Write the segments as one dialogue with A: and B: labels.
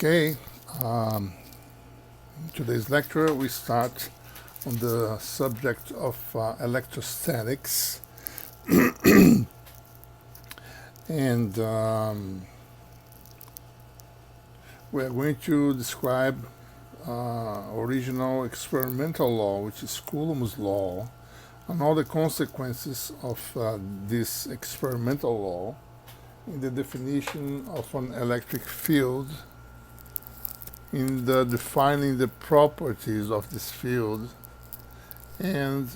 A: Okay, in today's lecture we start on the subject of electrostatics, and we are going to describe original experimental law, which is Coulomb's law, and all the consequences of this experimental law in the definition of an electric field, in the defining the properties of this field, and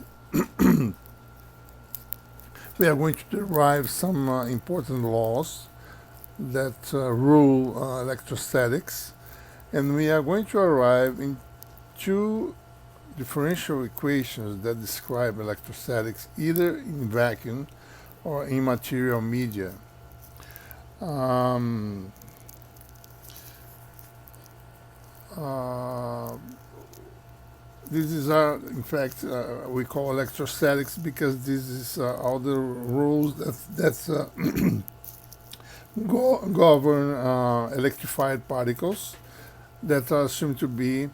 A: we are going to derive some important laws that rule electrostatics, and we are going to arrive in two differential equations that describe electrostatics either in vacuum or in material media. This is in fact, we call electrostatics because this is all the rules that govern electrified particles that are assumed to be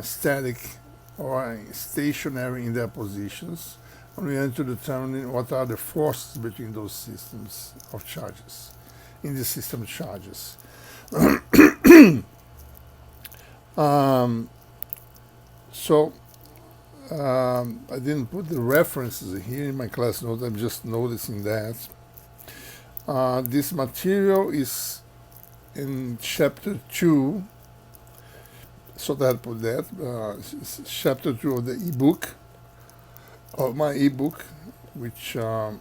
A: static or stationary in their positions. And we want to determine what are the forces between those systems of charges, in the system of charges. I didn't put the references here in my class notes. I'm just noticing that. This material is in chapter 2, so that I put that. It's chapter 2 of the ebook, of my ebook, which you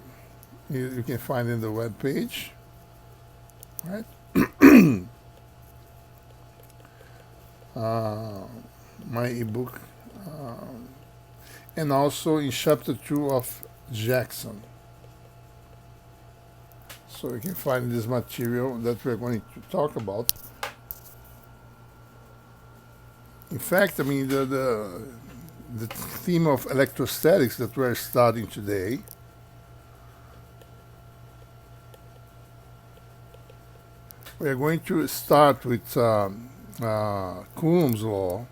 A: can find in the web page, right? My ebook, and also in chapter 2 of Jackson. So you can find this material that we're going to talk about. In fact, I mean, the theme of electrostatics that we're studying today we're going to start with Coulomb's law.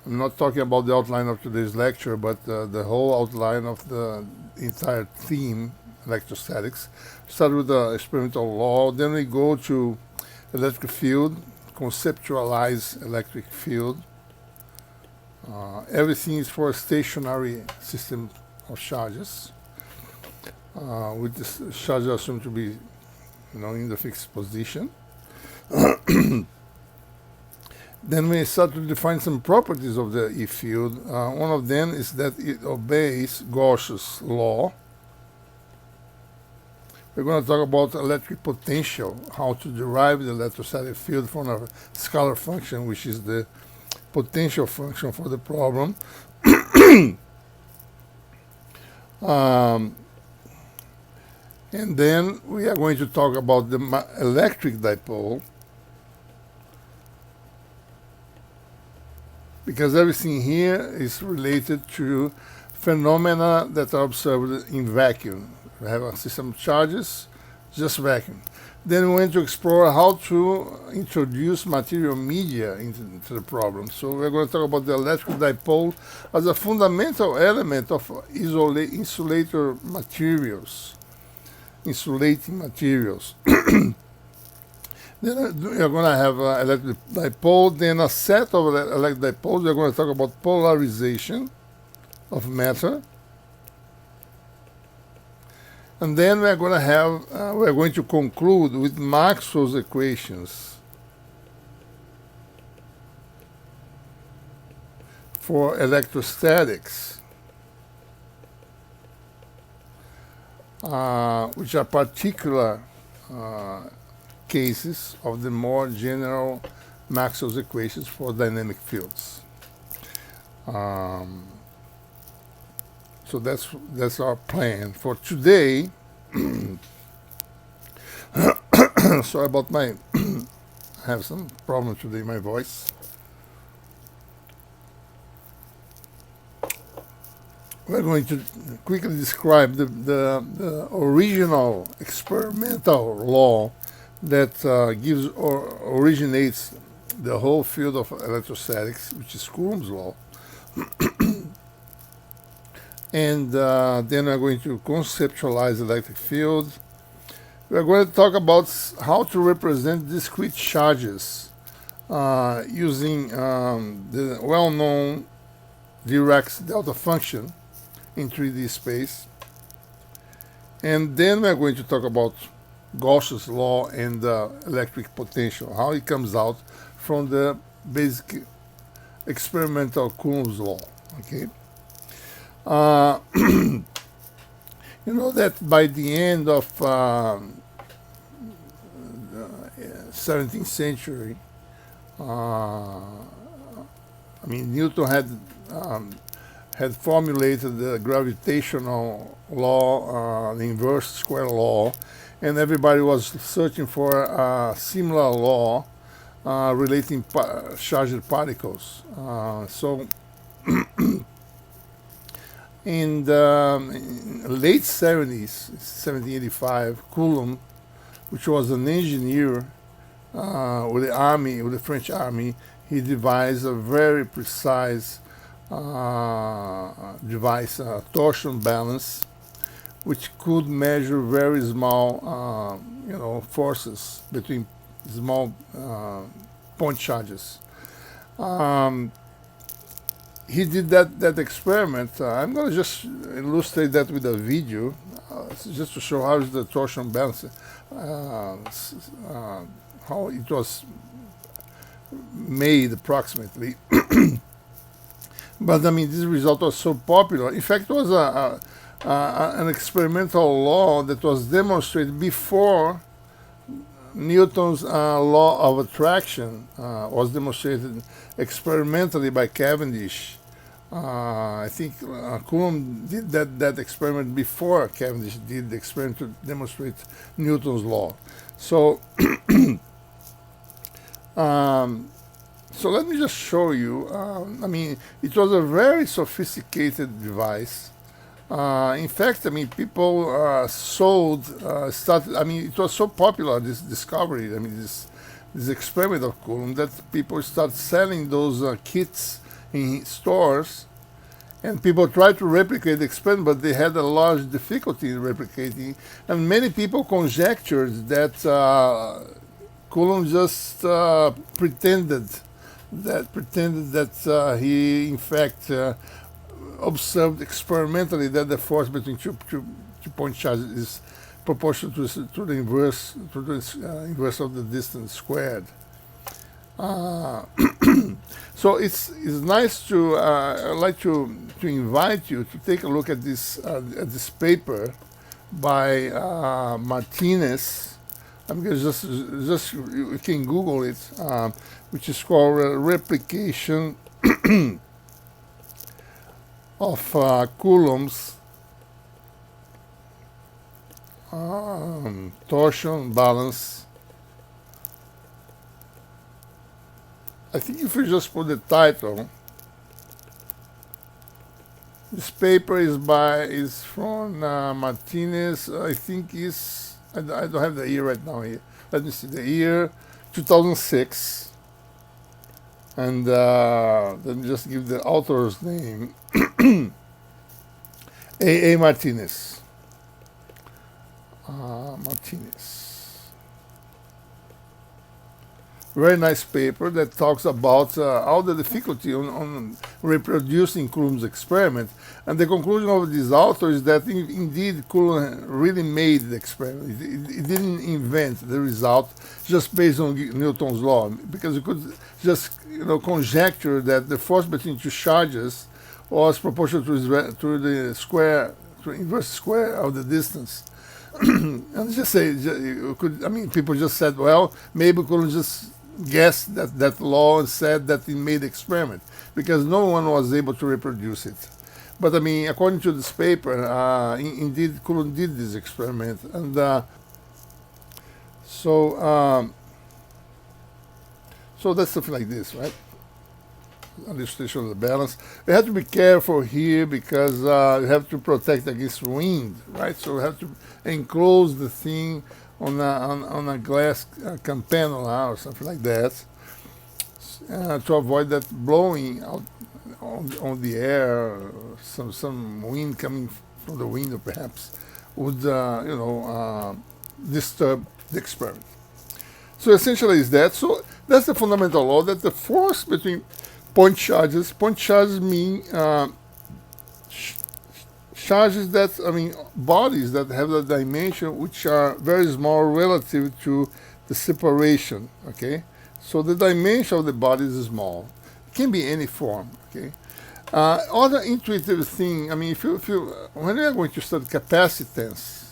A: I'm not talking about the outline of today's lecture, but the whole outline of the entire theme, electrostatics. Start with the experimental law, then we go to electric field, conceptualize electric field. Everything is for a stationary system of charges, with the charges assumed to be, in the fixed position. Then we start to define some properties of the E field. One of them is that it obeys Gauss's law. We're going to talk about electric potential, how to derive the electrostatic field from a scalar function, which is the potential function for the problem. And then we are going to talk about the electric dipole, because everything here is related to phenomena that are observed in vacuum. We have a system of charges, just vacuum. Then we want to explore how to introduce material media into the problem. So we're going to talk about the electric dipole as a fundamental element of insulating materials. Then we're going to have electric dipole, then a set of electric dipoles. We're going to talk about polarization of matter. And then we're going to conclude with Maxwell's equations for electrostatics, which are particular cases of the more general Maxwell's equations for dynamic fields. So that's our plan for today. Sorry about I have some problem today with my voice. We're going to quickly describe the original experimental law that gives or originates the whole field of electrostatics, which is Coulomb's law. And then we're going to conceptualize electric field. We're going to talk about how to represent discrete charges using the well-known Dirac's delta function in 3D space. And then we're going to talk about Gauss's law and electric potential, how it comes out from the basic experimental Coulomb's law. Okay. You know that by the end of 17th century, Newton had formulated the gravitational law, the inverse square law, and everybody was searching for a similar law relating charged particles. In the late 70s, 1785, Coulomb, which was an engineer with the army, with the French army, he devised a very precise device, a torsion balance, which could measure very small, forces between small point charges. He did that experiment. I'm going to just illustrate that with a video, just to show how is the torsion balance, how it was made approximately. But this result was so popular. In fact, it was an experimental law that was demonstrated before Newton's law of attraction was demonstrated experimentally by Cavendish. I think Coulomb did that experiment before Cavendish did the experiment to demonstrate Newton's law. So, so let me just show you. It was a very sophisticated device. In fact, people it was so popular, this discovery, this experiment of Coulomb, that people started selling those kits in stores, and people tried to replicate the experiment, but they had a large difficulty in replicating, and many people conjectured that Coulomb just pretended that he in fact observed experimentally that the force between two point charges is proportional to the inverse of the distance squared. So it's nice to I'd like to invite you to take a look at this paper by Martinez. I'm going to just you can Google it, which is called Replication of Coulombs torsion balance. I think if you just put the title, this paper is from Martinez. I think I don't have the year right now here. Let me see, the year 2006. And let me just give the author's name. A. Martinez. Martinez. Very nice paper that talks about all the difficulty on reproducing Coulomb's experiment. And the conclusion of this author is that indeed Coulomb really made the experiment. He didn't invent the result just based on Newton's law, because you could just conjecture that the force between two charges was proportional to the inverse square of the distance. And just say, people just said, well, maybe Coulomb just guessed that law and said that he made the experiment, because no one was able to reproduce it. But according to this paper, indeed Coulomb did this experiment, and so that's something like this, right? Illustration of the balance. We have to be careful here because you have to protect against wind, right? So we have to enclose the thing on a glass campanola or something like that, to avoid that blowing out on the air, some wind coming from the window perhaps would disturb the experiment. So essentially is that. So that's the fundamental law, that the force between point charges mean charges that, bodies that have a dimension which are very small relative to the separation, okay? So the dimension of the body is small. It can be any form, okay? Other intuitive thing, if you when you are going to study capacitance,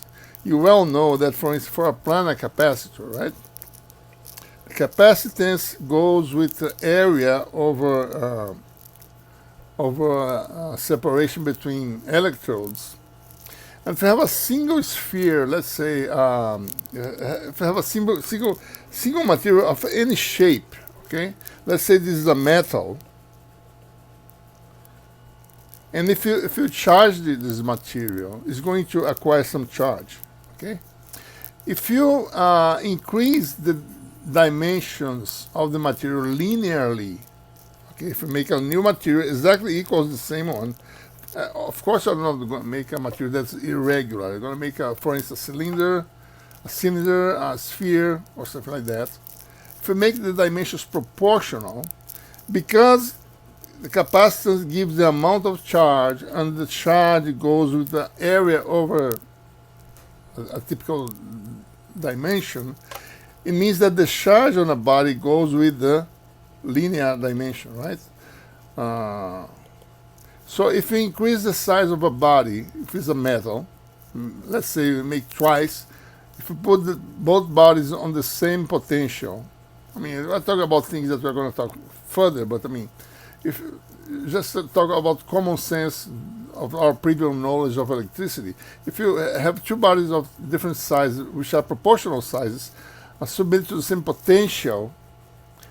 A: you well know that, for instance, for a planar capacitor, right? The capacitance goes with the area over separation between electrodes. And if you have a single sphere, let's say, if you have a single material of any shape, okay? Let's say this is a metal, and if you charge this material, it's going to acquire some charge, okay? If you increase the dimensions of the material linearly, okay, if you make a new material exactly equals the same one, of course you're not going to make a material that's irregular. You're going to make, for instance, a cylinder, a sphere, or something like that. If you make the dimensions proportional, because the capacitance gives the amount of charge, and the charge goes with the area over a typical dimension, it means that the charge on a body goes with the linear dimension, right? So if you increase the size of a body, if it's a metal, let's say you make twice, if you put both bodies on the same potential, we're talking about things that we're going to talk further, but if just talk about common sense of our previous knowledge of electricity, if you have two bodies of different sizes, which are proportional sizes, submitted to the same potential,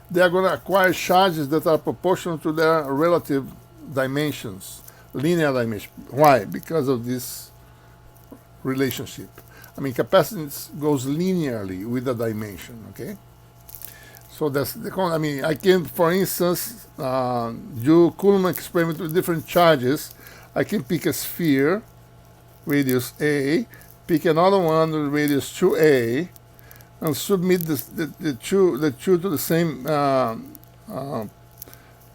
A: they are going to acquire charges that are proportional to their relative dimensions, linear dimension. Why? Because of this relationship. Capacitance goes linearly with the dimension, okay? So that's the I can, for instance, do Coulomb experiment with different charges. I can pick a sphere, radius A, pick another one with radius 2A, and submit the two to the same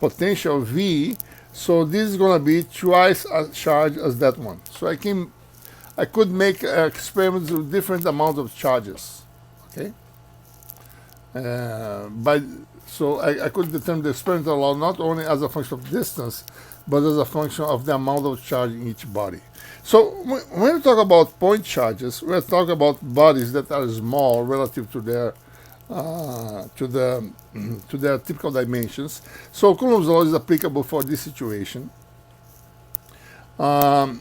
A: potential V. So this is going to be twice as charged as that one. So I could make experiments with different amounts of charges, okay? So I could determine the experimental law not only as a function of distance, but as a function of the amount of charge in each body. So when we talk about point charges, we're talking about bodies that are small relative to their typical dimensions. So Coulomb's law is applicable for this situation. And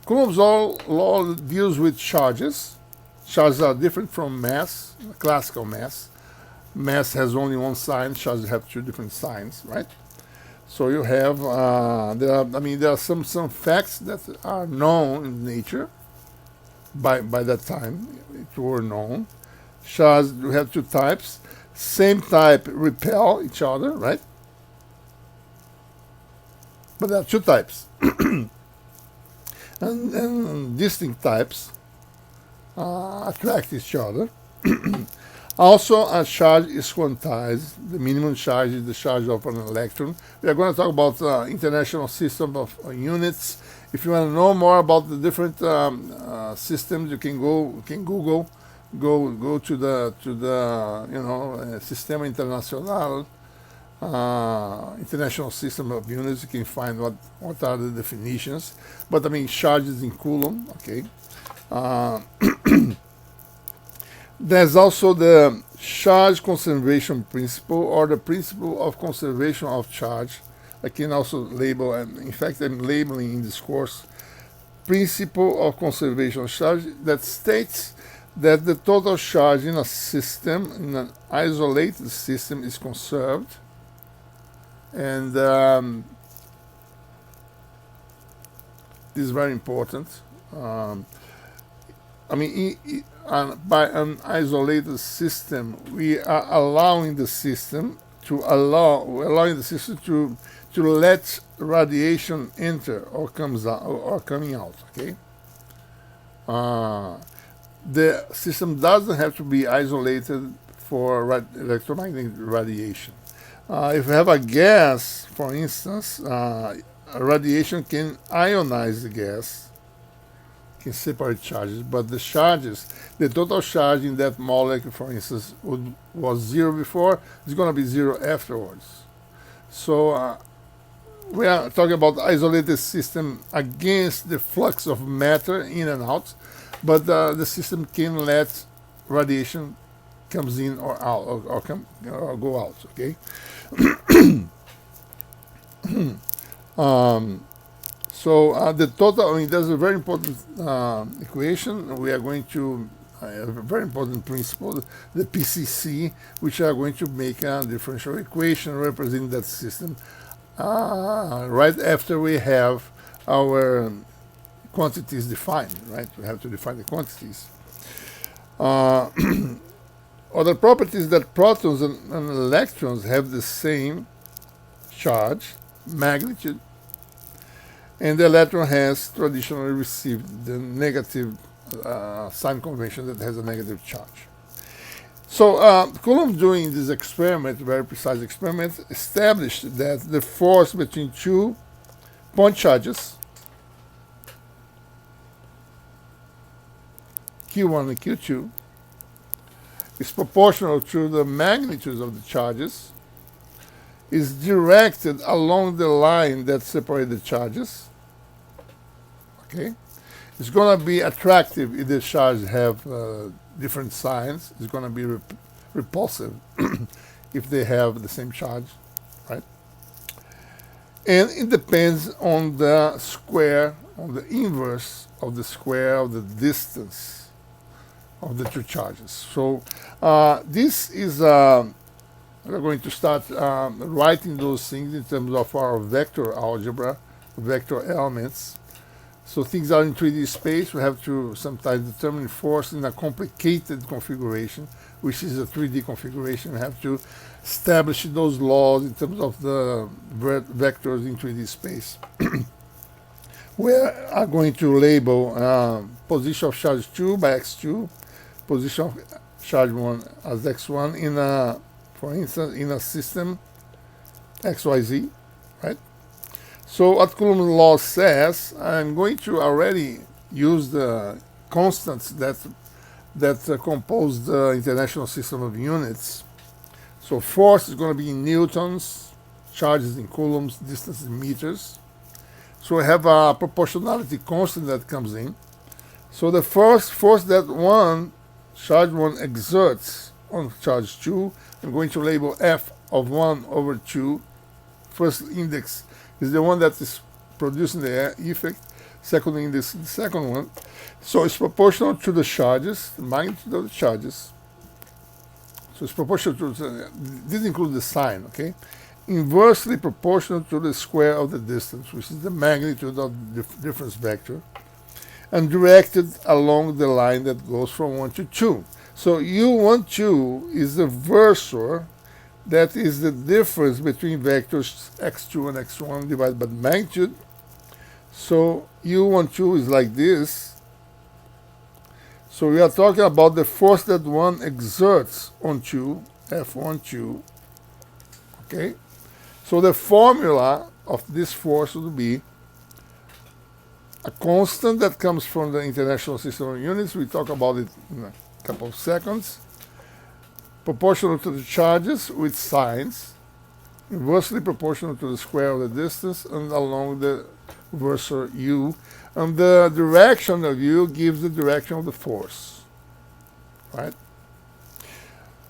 A: Coulomb's law deals with charges. Charges are different from mass, classical mass. Mass has only one sign, charges have two different signs, right? So you have, there are some facts that are known in nature by that time. It were known. Charges, you have two types. Same type repel each other, right? But there are two types. and distinct types attract each other. Also, a charge is quantized. The minimum charge is the charge of an electron. We are going to talk about international system of units. If you want to know more about the different systems, you can Google, go to the Sistema Internacional, international system of units. You can find what are the definitions. But charges in Coulomb, okay. There's also the charge conservation principle, or the principle of conservation of charge. I can also label, and in fact I'm labeling in this course, principle of conservation of charge, that states that the total charge in a system, in an isolated system, is conserved. And this is very important. I mean, by an isolated system, we are allowing the system to to let radiation enter or comes out or coming out. Okay. The system doesn't have to be isolated for electromagnetic radiation. If you have a gas, for instance, radiation can ionize the gas, can separate charges, but the charges, the total charge in that molecule, for instance, was 0 before, it's going to be 0 afterwards. So we are talking about isolated system against the flux of matter in and out, but the system can let radiation comes in or out or go out. Okay. So the total, I mean, there's a very important equation. We are going to a very important principle, the PCC, which are going to make a differential equation representing that system right after we have our quantities defined, right? We have to define the quantities. Other properties that protons and electrons have the same charge, magnitude, and the electron has traditionally received the negative sign convention that has a negative charge. So Coulomb, doing this experiment, very precise experiment, established that the force between two point charges, Q1 and Q2, is proportional to the magnitudes of the charges, is directed along the line that separates the charges. Okay, it's going to be attractive if the charges have different signs. It's going to be repulsive if they have the same charge, right? And it depends on the square, on the inverse of the square of the distance of the two charges. So this is, we're going to start writing those things in terms of our vector algebra, vector elements. So things are in 3D space. We have to sometimes determine force in a complicated configuration, which is a 3D configuration. We have to establish those laws in terms of the vectors in 3D space. We are going to label position of charge 2 by x2, position of charge 1 as x1 in a, for instance, in a system xyz, right? So what Coulomb's law says, I'm going to already use the constants that compose the International System of Units. So force is going to be in newtons, charges in coulombs, distance in meters. So we have a proportionality constant that comes in. So the first force that charge 1 exerts on charge 2, I'm going to label F of 1 over 2. First index is the one that is producing the effect. Second index is the second one. So it's proportional to the charges, the magnitude of the charges. So it's proportional to, this includes the sign, okay? Inversely proportional to the square of the distance, which is the magnitude of the difference vector, and directed along the line that goes from 1 to 2. So U1, 2 is the versor. That is the difference between vectors x2 and x1 divided by the magnitude. So U1, 2 is like this. So we are talking about the force that 1 exerts on 2, F1, 2. Okay? So the formula of this force would be a constant that comes from the International System of Units. We talk about it in a couple of seconds. Proportional to the charges with signs, inversely proportional to the square of the distance and along the versor U. And the direction of U gives the direction of the force, right?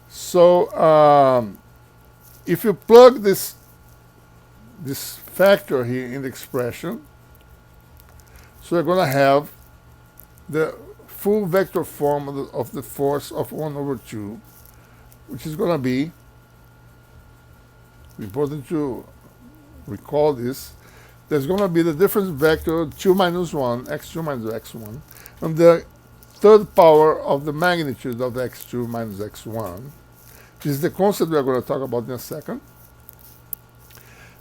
A: So if you plug this factor here in the expression, so we're going to have the full vector form of the force of 1 over 2, which is going to be, important to recall this, there's going to be the difference vector 2 minus 1, x2 minus x1, and the third power of the magnitude of x2 minus x1. This is the concept we are going to talk about in a second.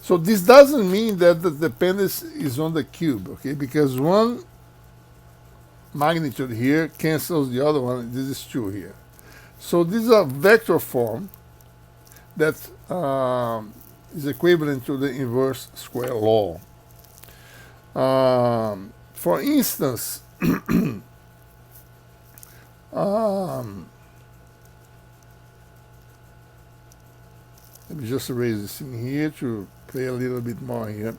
A: So this doesn't mean that the dependence is on the cube, okay? Because one magnitude here cancels the other one. This is 2 here. So this is a vector form that is equivalent to the inverse square law. For instance, let me just erase this in here to play a little bit more here.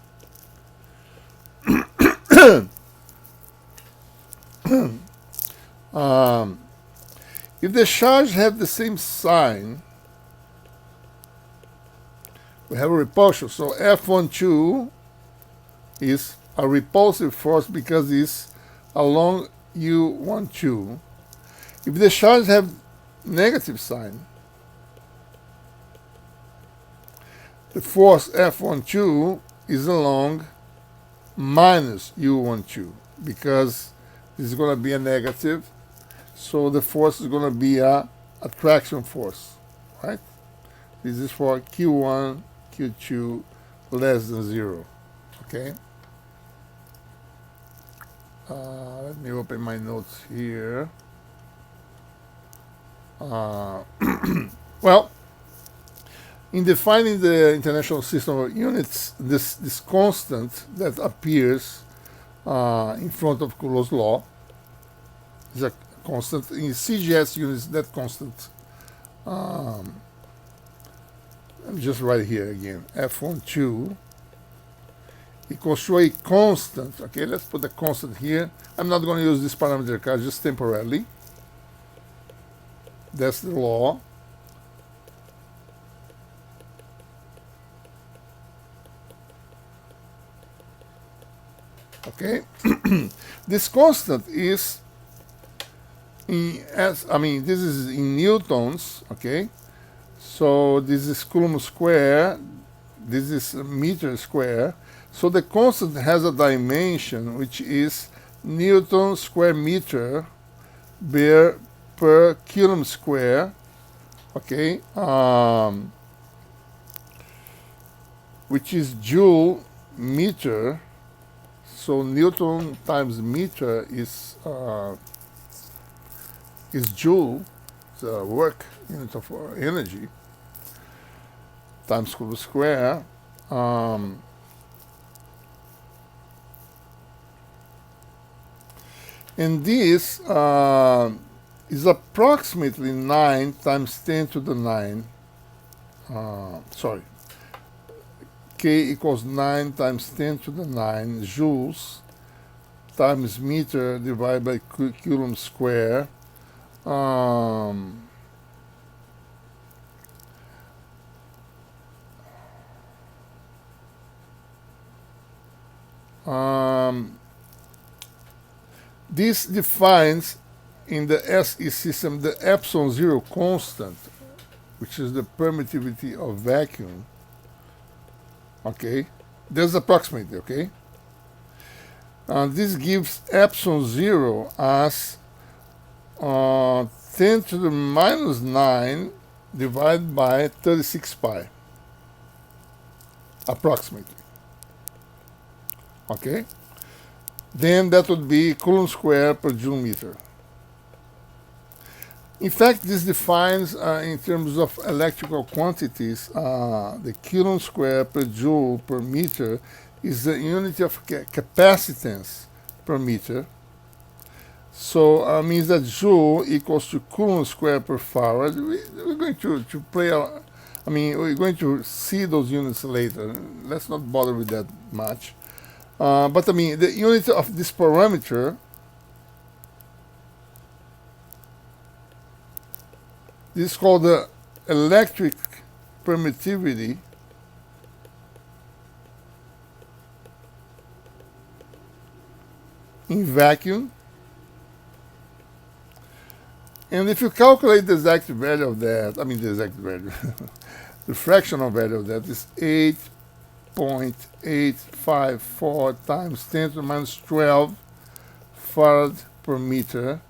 A: If the charge have the same sign, we have a repulsion. So F12 is a repulsive force because it's along U12. If the charge have negative sign, the force F12 is along minus U12 because this is going to be a negative, so the force is going to be a attraction force, right? This is for Q1, Q2 less than 0, okay? Let me open my notes here. Well, in defining the International System of Units, this constant that appears in front of Coulomb's law is a constant. In CGS units, that constant, let me just write here again, F12 equals to a constant. Okay, let's put the constant here. I'm not going to use this parameter card, just temporarily. That's the law. Okay, this constant is this is in newtons. Okay, so this is Coulomb square, this is meter square. So the constant has a dimension which is Newton square meter per Coulomb square. Okay, which is joule meter. So Newton times meter is joule, the work unit of energy, times Coulomb square. And this is approximately 9 times 10 to the 9. K equals 9 times 10 to the 9 joules times meter divided by Coulomb square. This defines in the SE system the epsilon zero constant, which is the permittivity of vacuum. Okay, there's approximately, okay? This gives epsilon zero as 10 to the minus 9 divided by 36 pi, approximately. Okay? Then that would be Coulomb square per joule meter. In fact, this defines, in terms of electrical quantities, the Coulomb square per joule per meter is the unit of capacitance per meter. So means that joule equals to Coulomb square per farad. We're going to play, we're going to see those units later. Let's not bother with that much. But the unit of this parameter, this is called the electric permittivity. In vacuum. And if you calculate the exact value of that, the exact value, the fractional value of that is 8.854 times 10 to the minus 12 farad per meter.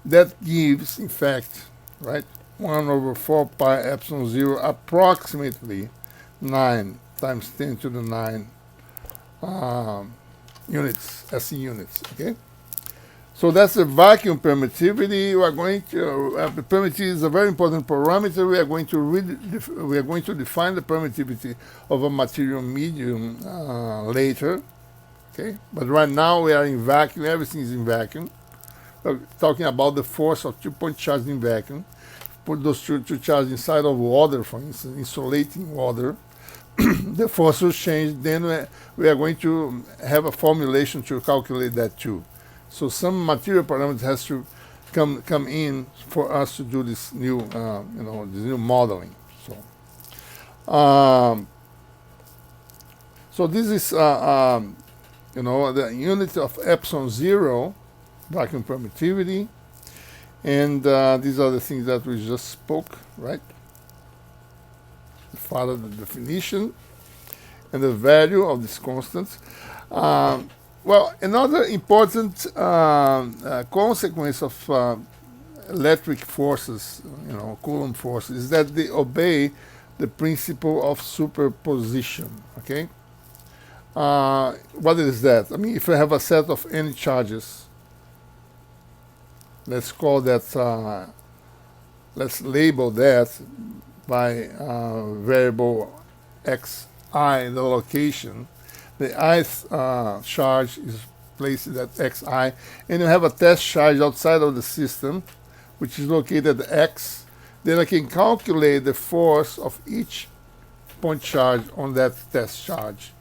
A: that gives, in fact, right, 1 over 4 pi epsilon 0 approximately 9 times 10 to the 9 units, SI units, okay? So that's the vacuum permittivity. We are going to, permittivity is a very important parameter. We are going to define the permittivity of a material medium later, okay? But right now we are in vacuum, everything is in vacuum. We're talking about the force of 2-point charge in vacuum. Put those two charges inside of water, for instance, insulating water. The force will change, then we are going to have a formulation to calculate that too. So some material parameters has to come in for us to do this new, this new modeling. So this is, the unit of epsilon 0, vacuum permittivity, and these are the things that we just spoke, right? Follow the definition and the value of these constants. Well, another important consequence of electric forces, Coulomb forces, is that they obey the principle of superposition, okay? What is that? I mean, if I have a set of n charges, let's call that, let's label that by variable xi, the location. The ith charge is placed at xi, and you have a test charge outside of the system, which is located at x. Then I can calculate the force of each point charge on that test charge.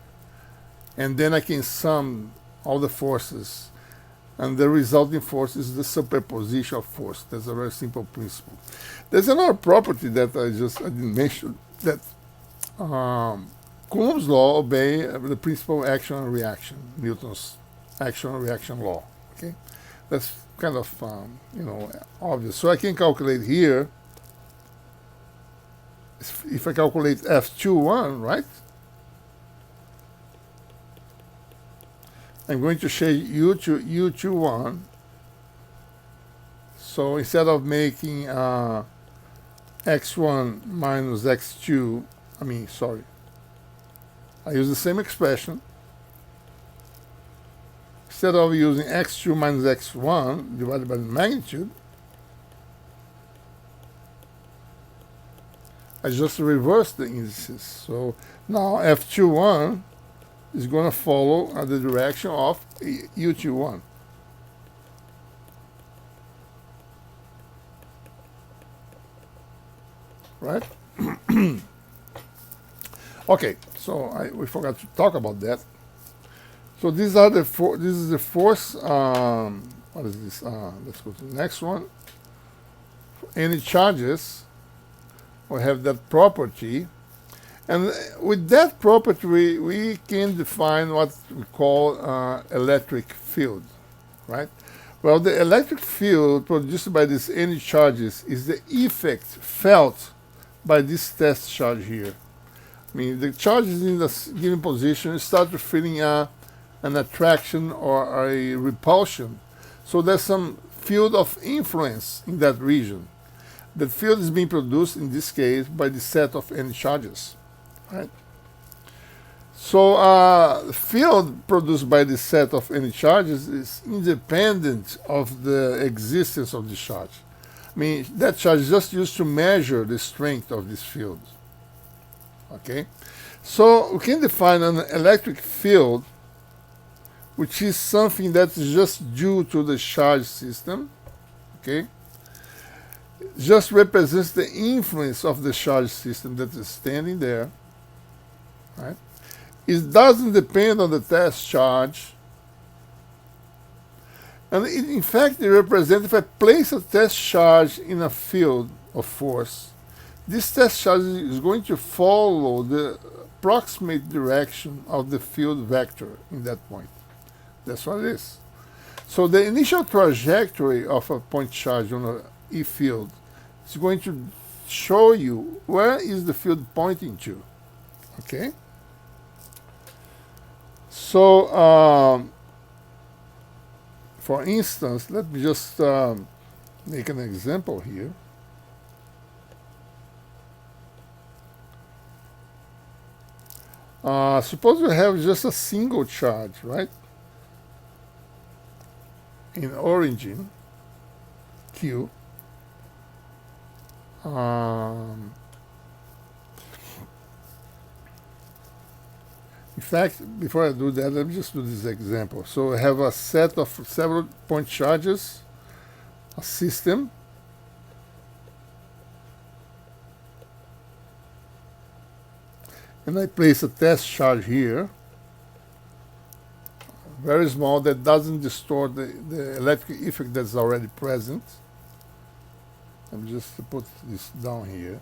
A: And then I can sum all the forces. And the resulting force is the superposition of force. That's a very simple principle. There's another property that I didn't mention, that Coulomb's law obey the principle of action and reaction, Newton's action and reaction law. Okay, that's kind of obvious. So I can calculate here. If I calculate F21, right? I'm going to change U to U21. So instead of making x1 minus x2, I use the same expression. Instead of using x2 minus x1 divided by the magnitude, I just reverse the indices. So now F21 is going to follow the direction of U21. Right? Okay, so we forgot to talk about that. So these are the this is the force. What is this? Let's go to the next one. Any charges, we have that property, and with that property we can define what we call electric field, right? Well, the electric field produced by these any charges is the effect felt by this test charge here. I mean, the charges in the given position start feeling an attraction or a repulsion. So there's some field of influence in that region. The field is being produced, in this case, by the set of n charges, right? So the field produced by the set of n charges is independent of the existence of the charge. I mean, that charge is just used to measure the strength of this field. Okay, so we can define an electric field, which is something that is just due to the charge system. Okay, just represents the influence of the charge system that is standing there. Right, it doesn't depend on the test charge, and in fact it represents, if I place a test charge in a field of force, this test charge is going to follow the approximate direction of the field vector in that point. That's what it is. So the initial trajectory of a point charge on an E field is going to show you where is the field pointing to. Okay? So, for instance, let me just make an example here. Suppose we have just a single charge, right? In origin, Q. In fact, before I do that, let me just do this example. So I have a set of several point charges, a system, and I place a test charge here, very small, that doesn't distort the electric effect that's already present. Let me just put this down here.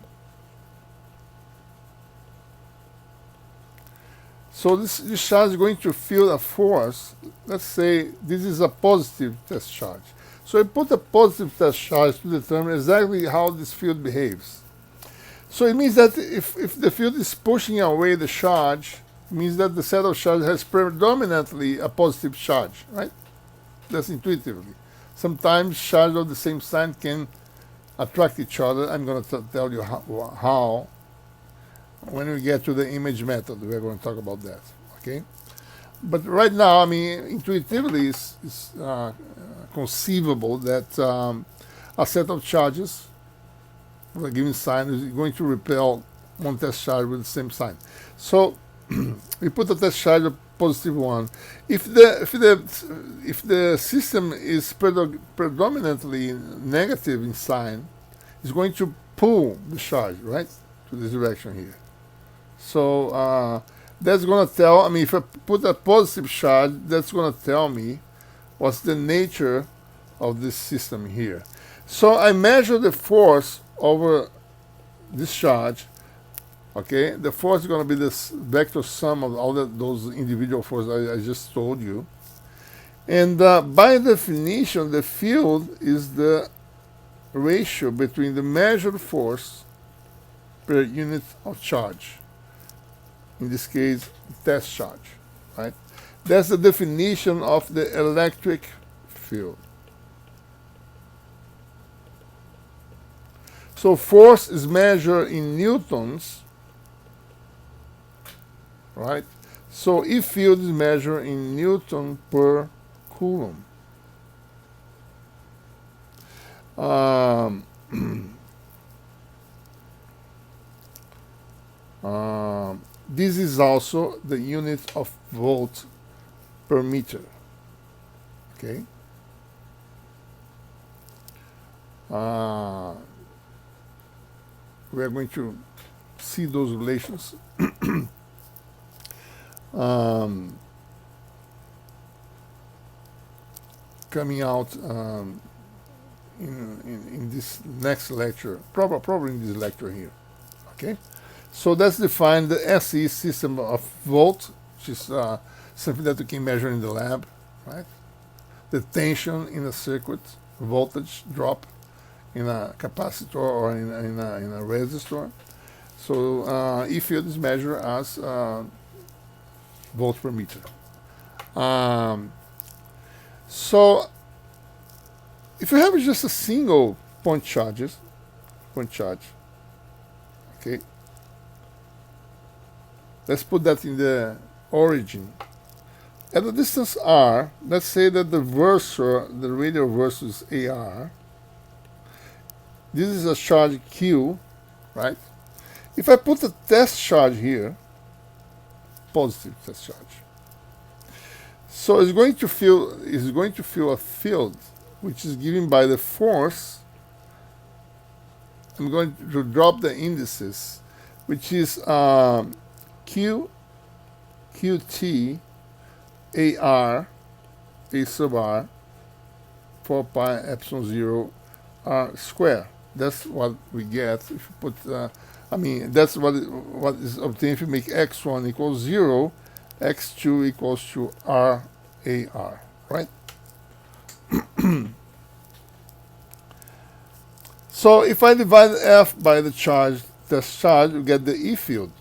A: So this charge is going to feel a force. Let's say this is a positive test charge. So I put a positive test charge to determine exactly how this field behaves. So it means that if the field is pushing away the charge, it means that the set of charges has predominantly a positive charge, right? That's intuitively. Sometimes charges of the same sign can attract each other. I'm going to tell you how. When we get to the image method, we're going to talk about that, okay? But right now, I mean, intuitively, it's conceivable that a set of charges with a given sign is going to repel one test charge with the same sign. So we put a test charge of positive 1. If the system is predominantly negative in sign, it's going to pull the charge, right, to this direction here. So that's going to tell, I mean, if I put a positive charge, that's going to tell me what's the nature of this system here. So I measure the force over this charge, okay? The force is going to be this vector sum of all those individual forces I just told you. And by definition, the field is the ratio between the measured force per unit of charge. In this case, test charge, right? That's the definition of the electric field. So force is measured in newtons, right? So E field is measured in Newton per Coulomb. This is also the unit of volt per meter, okay? We are going to see those relations coming out in this next lecture, probably in this lecture here, okay? So let's define the SE system of volt, which is something that we can measure in the lab, right? The tension in a circuit, voltage drop in a capacitor or in a resistor. So E field is measured as volt per meter. So if you have just a single point charge, okay, let's put that in the origin. At a distance r, let's say that the versor, the radial versor is AR. This is a charge Q, right? If I put a test charge here, positive test charge, so it's going to feel a field which is given by the force. I'm going to drop the indices, which is Q, QT, AR, A sub R, 4 pi epsilon 0 R square. That's what we get if you put, that's what is obtained if you make x1 equals 0, x2 equals to RAR, right? So if I divide F by the test charge, you get the E field.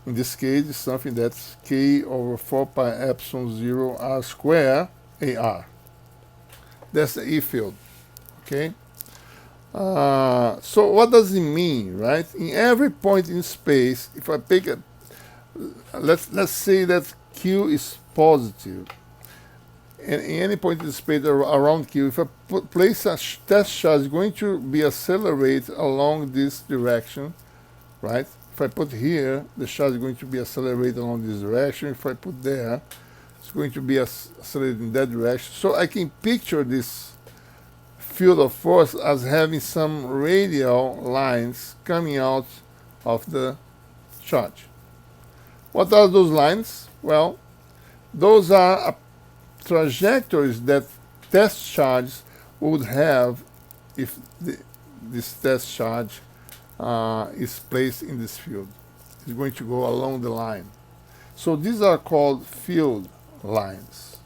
A: In this case, it's something that's K over 4 pi epsilon 0 R square AR. That's the E field. Okay. So what does it mean, right? In every point in space, if I pick a, let's say that Q is positive, and in any point in space around Q, if I place a test charge, it's going to be accelerated along this direction, right? If I put here, the charge is going to be accelerated along this direction. If I put there, it's going to be accelerated in that direction. So I can picture this field of force as having some radial lines coming out of the charge. What are those lines? Well, those are trajectories that test charge would have if this test charge is placed in this field. It's going to go along the line. So these are called field lines.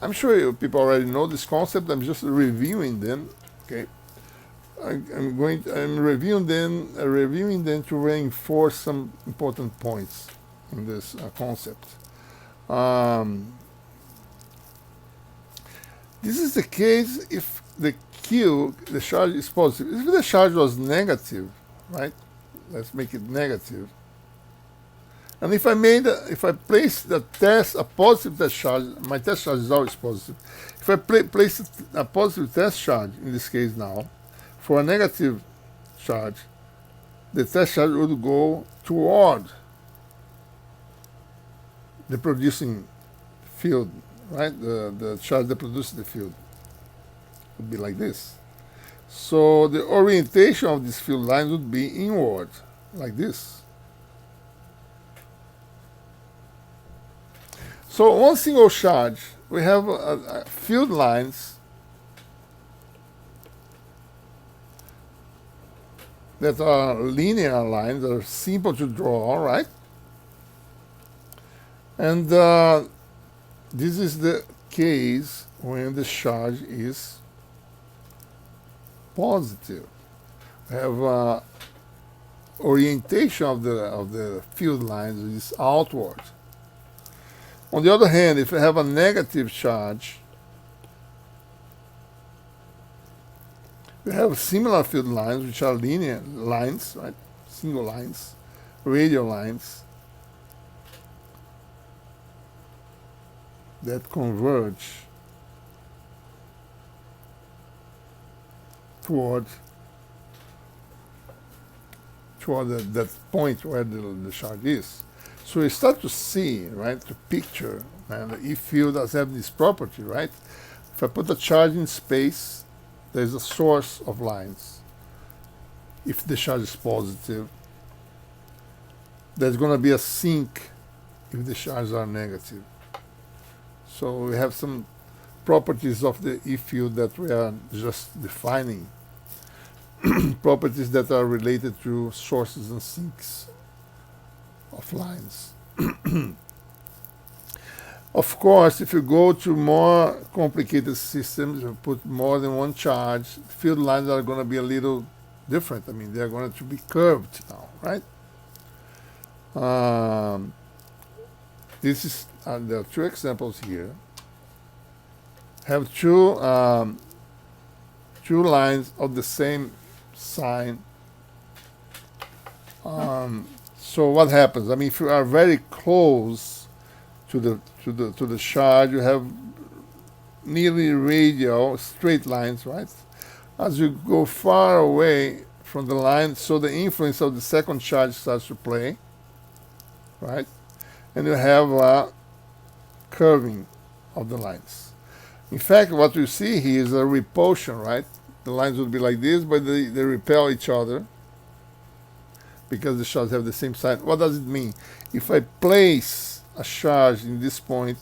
A: I'm sure you people already know this concept. I'm just reviewing them. Okay, I'm reviewing them to reinforce some important points in this concept. This is the case if the Q, the charge is positive. If the charge was negative, right? Let's make it negative. And if I place a positive test charge, my test charge is always positive. If I place a positive test charge, in this case now, for a negative charge, the test charge would go toward the producing field, right? The charge that produces the field would be like this. So the orientation of this field line would be inward, like this. So one single charge, we have field lines that are linear lines, that are simple to draw, right? And this is the case when the charge is positive. We have orientation of the field lines is outward. On the other hand, if I have a negative charge, we have similar field lines, which are linear lines, right? Single lines, radial lines that converge toward that point where the charge is. So you start to see, right, to picture, and the E field does have this property, right? If I put a charge in space, there's a source of lines. If the charge is positive, there's going to be a sink if the charges are negative. So we have some properties of the E field that we are just defining. Properties that are related to sources and sinks of lines. Of course, if you go to more complicated systems, you put more than one charge, field lines are going to be a little different. I mean, they're going to be curved now, right? This is there are two examples here. Have two lines of the same sign. So what happens? I mean, if you are very close to the charge, you have nearly radial straight lines, right? As you go far away from the line, so the influence of the second charge starts to play, right? And you have a curving of the lines. In fact, what you see here is a repulsion, right? The lines would be like this, but they repel each other because the charges have the same sign. What does it mean? If I place a charge in this point,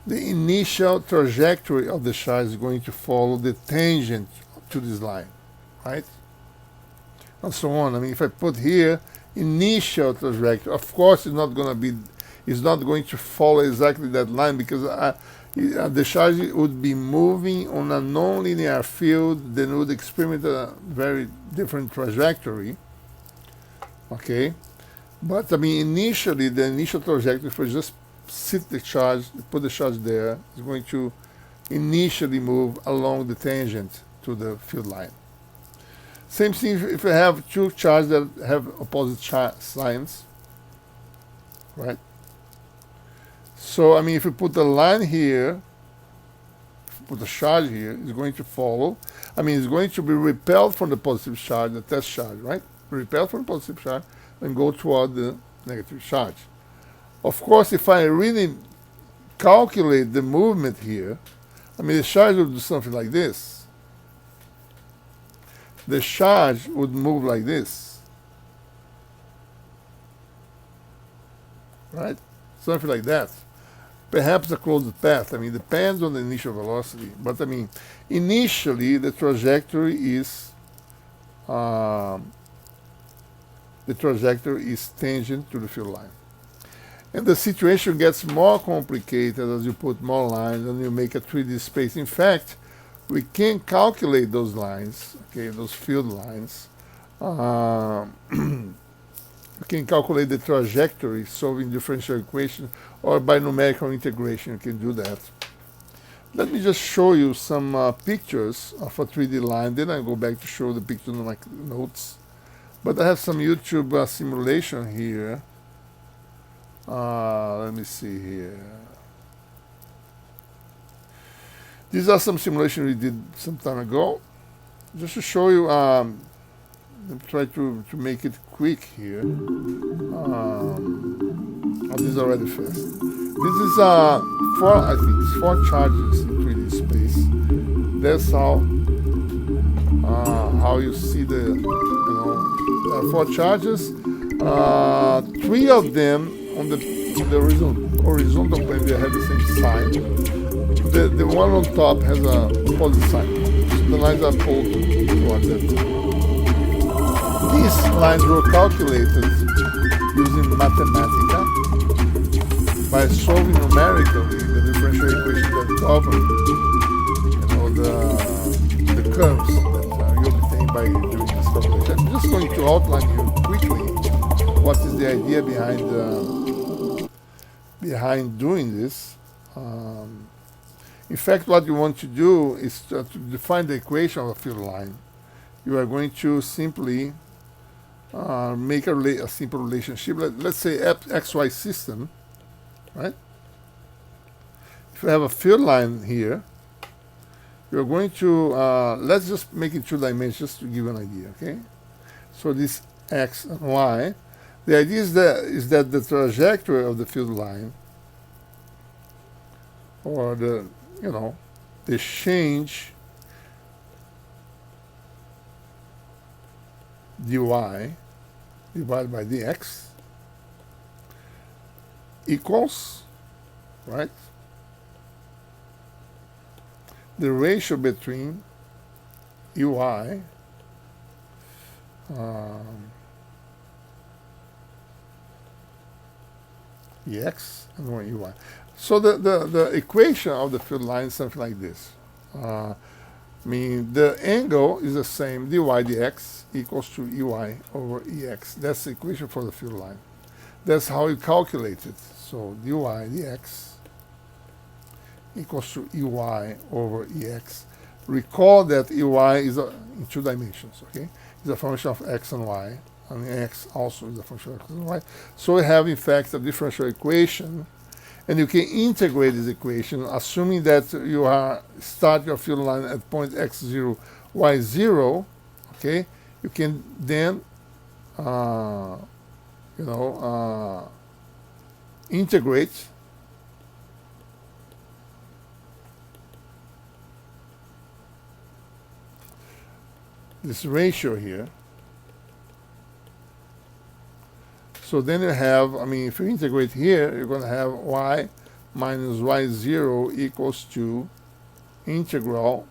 A: the initial trajectory of the charge is going to follow the tangent to this line, right? And so on. I mean, if I put here initial trajectory, of course it's not going to follow exactly that line, because the charge would be moving on a nonlinear field, then would experiment a very different trajectory. Okay, but I mean, initially the initial trajectory, if I just sit the charge, put the charge there, it's going to initially move along the tangent to the field line. Same thing if you have two charges that have opposite signs, right? So, I mean, if you put the line here, if you put the charge here, it's going to follow. I mean, it's going to be repelled from the positive charge, the test charge, right? Repelled from the positive charge and go toward the negative charge. Of course, if I really calculate the movement here, I mean, the charge would do something like this. The charge would move like this, right? Something like that. Perhaps a closed path. I mean, it depends on the initial velocity. But I mean, initially the trajectory is tangent to the field line. And the situation gets more complicated as you put more lines and you make a 3D space. In fact, we can calculate those lines, okay, those field lines. You can calculate the trajectory solving differential equation, or by numerical integration you can do that. Let me just show you some pictures of a 3D line, then I'll go back to show the pictures in my notes. But I have some YouTube simulation here. Let me see here. These are some simulations we did some time ago. Just to show you, try to make it quick here. This is already fast. This is I think it's 4 charges in 3D space. That's how you see the, there are 4 charges. 3 of them on the horizontal plane, they have the same sign. The one on top has a opposite sign. So the lines are pulled towards it. These lines were calculated using Mathematica by solving numerically the differential equation that govern, the curves that you obtain by doing this calculation. I'm just going to outline you quickly what is the idea behind doing this. In fact, what you want to do is to define the equation of a field line. You are going to simply make a simple relationship. Let's say XY system, right? If you have a field line here, you're going to, let's just make it 2 dimensions to give an idea, okay? So this X and Y, the idea is that the trajectory of the field line, or the change dy divided by dx equals, right, the ratio between ui ex and 1 ui. So the equation of the field line is something like this. I mean, the angle is the same, dy dx equals to ui over ex. That's the equation for the field line. That's how you calculate it. So dy dx equals to ui over ex. Recall that ui is in 2 dimensions, okay? It's a function of x and y, and x also is a function of x and y. So we have, in fact, a differential equation. And you can integrate this equation, assuming that you start your field line at point x0, y0. Okay, you can then, integrate this ratio here. So then you have, I mean, if you integrate here, you're going to have y minus y0 equals to integral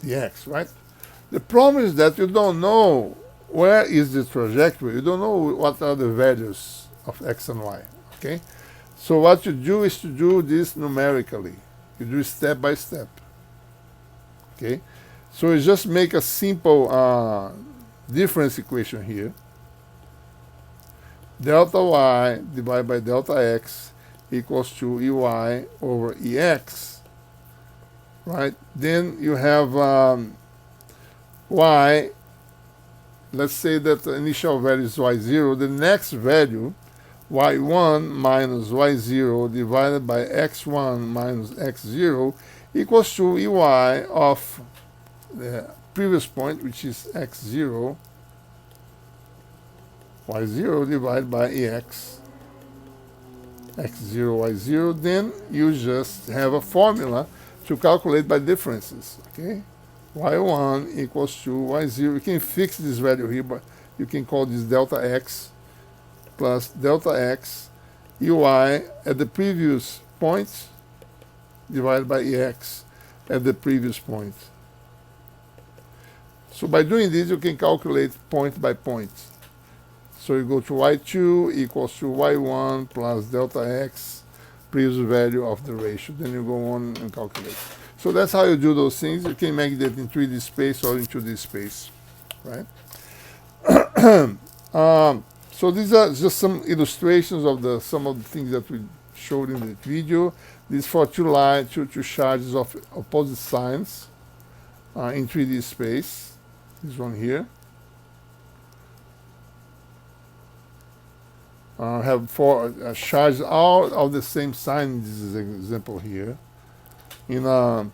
A: dx, right? The problem is that you don't know where is the trajectory. You don't know what are the values of x and y, okay? So what you do is to do this numerically. You do step by step, okay? So we just make a simple difference equation here. Delta y divided by delta x equals to ey over ex, right? Then you have y, let's say that the initial value is y0, the next value, y1 minus y0 divided by x1 minus x0 equals to ey of the previous point, which is x0, y0 divided by ex, x0, y0. Then you just have a formula to calculate by differences, okay? y1 equals to y0. You can fix this value here, but you can call this delta x plus delta x ui at the previous point divided by ex at the previous point. So by doing this, you can calculate point by point. So you go to y2 equals to y1 plus delta x, previous value of the ratio. Then you go on and calculate. So that's how you do those things. You can make that in 3D space or in 2D space, right? So these are just some illustrations of some of the things that we showed in the video. These for two charges of opposite signs in 3D space. This one here. Have four charges all of the same sign in this example here. In a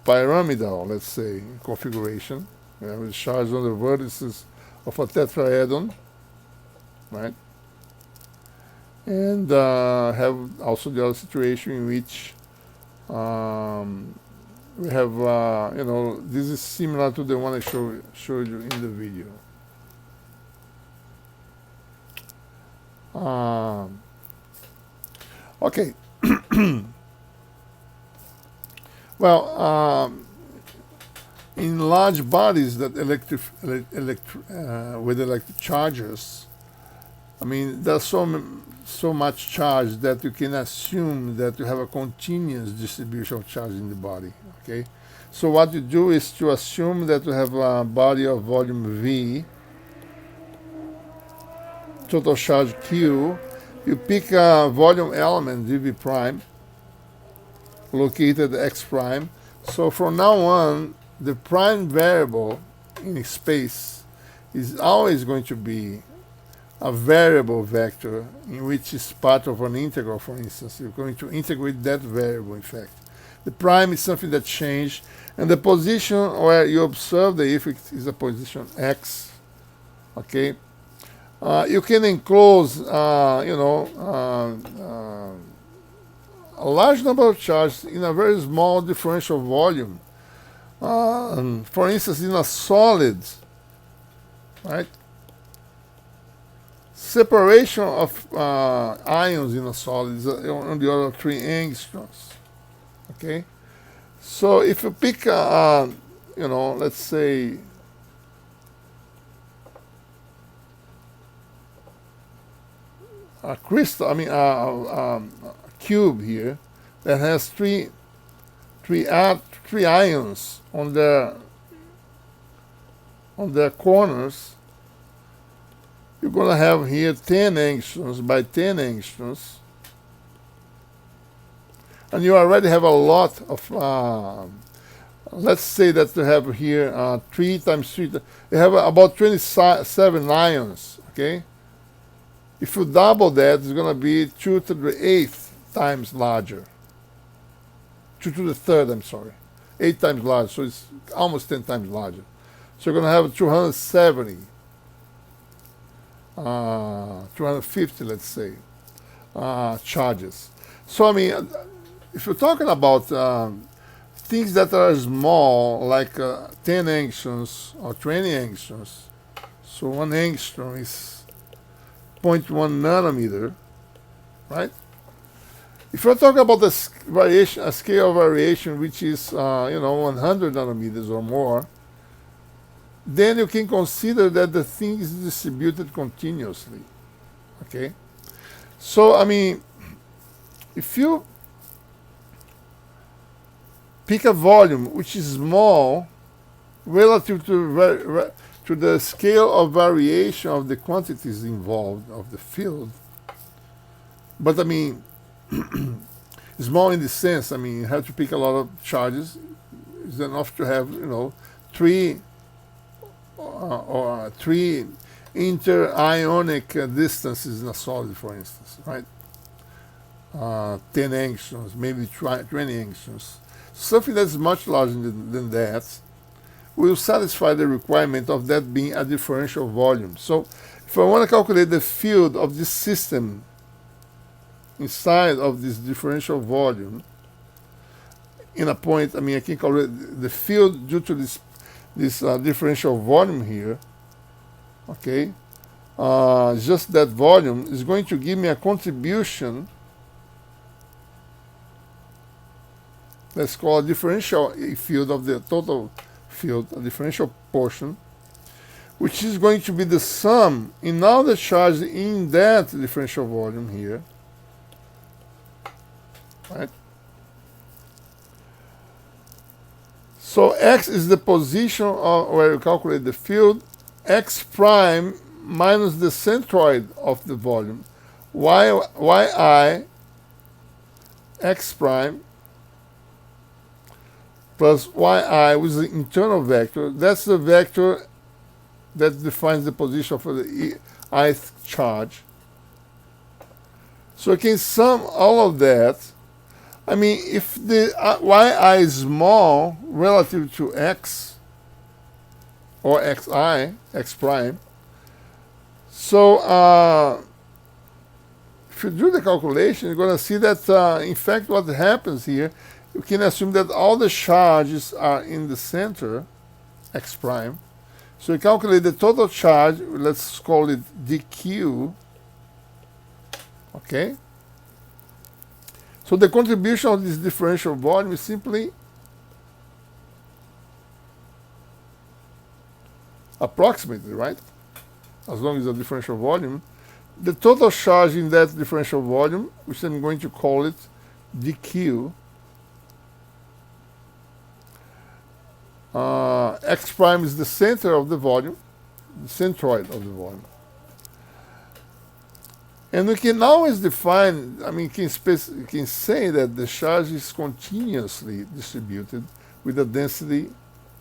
A: pyramidal, let's say, configuration, with charges on the vertices of a tetrahedron, right? And have also the other situation in which we have, you know, this is similar to the one I showed you in the video. Okay. Well, in large bodies that with electric charges, I mean, there's so much charge that you can assume that you have a continuous distribution of charge in the body. Okay, so what you do is to assume that you have a body of volume V, total charge Q. You pick a volume element dV prime, located x prime. So from now on, the prime variable in space is always going to be a variable vector in which is part of an integral, for instance. You're going to integrate that variable, in fact. The prime is something that changed, and the position where you observe the effect is a position x, okay? You can enclose, you know, a large number of charges in a very small differential volume. For instance, in a solid, right? Separation of ions in a solid is on the order of 3 angstroms. Okay, so if you pick, you know, let's say a crystal, I mean a cube here that has three ions on their corners, you're going to have here 10 angstroms by 10 angstroms, and you already have a lot of, let's say that you have here 3 times 3, you have about 27 ions, okay? If you double that, it's going to be 2 to the 8th times larger. 2 to the 3rd, I'm sorry. 8 times larger, so it's almost 10 times larger. So you're going to have 270, 250, let's say, charges. So, I mean, if you're talking about things that are small, like 10 angstroms or 20 angstroms, so 1 angstrom is 0.1 nanometer, right? If you're talking about the variation, a scale of variation which is, you know, 100 nanometers or more, then you can consider that the thing is distributed continuously, okay? So, I mean, if you pick a volume which is small, relative to the scale of variation of the quantities involved of the field. But I mean, small in the sense, I mean, you have to pick a lot of charges. It's enough to have, you know, three inter-ionic distances in a solid, for instance, right? 10 angstroms, maybe 20 angstroms. Something that's much larger than that will satisfy the requirement of that being a differential volume. So if I want to calculate the field of this system inside of this differential volume in a point, I mean, I can calculate the field due to this differential volume here, okay? Just that volume is going to give me a contribution. Let's call a differential field of the total field, a differential portion, which is going to be the sum in all the charges in that differential volume here, right? So x is the position where you calculate the field, x prime minus the centroid of the volume, yi x prime plus yi with the internal vector. That's the vector that defines the position for the ith charge. So I can sum all of that. I mean, if the yi is small relative to x, or xi, x prime, so if you do the calculation, you're going to see that, in fact, what happens here, you can assume that all the charges are in the center, x prime. So you calculate the total charge, let's call it dq, okay? So the contribution of this differential volume is simply approximately, right? As long as the differential volume, the total charge in that differential volume, which I'm going to call it dq, x prime is the center of the volume, the centroid of the volume. And we can always define, I mean, can say that the charge is continuously distributed with a density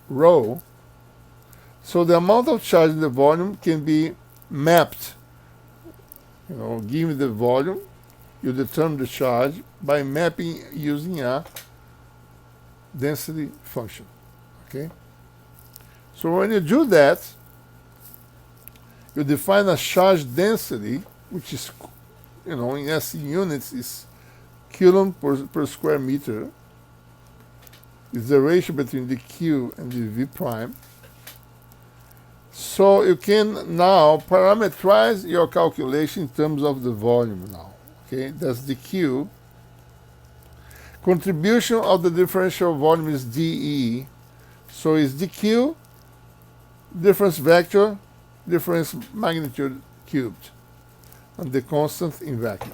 A: rho. So the amount of charge in the volume can be mapped. You know, given the volume, you determine the charge by mapping using a density function. Okay? So when you do that, you define a charge density, which is, you know, in SI units is Coulomb per square meter. It's the ratio between the Q and the V prime. So you can now parameterize your calculation in terms of the volume now. Okay, that's the Q. Contribution of the differential volume is dE. So it's dQ, difference vector, difference magnitude cubed, and the constant in vacuum.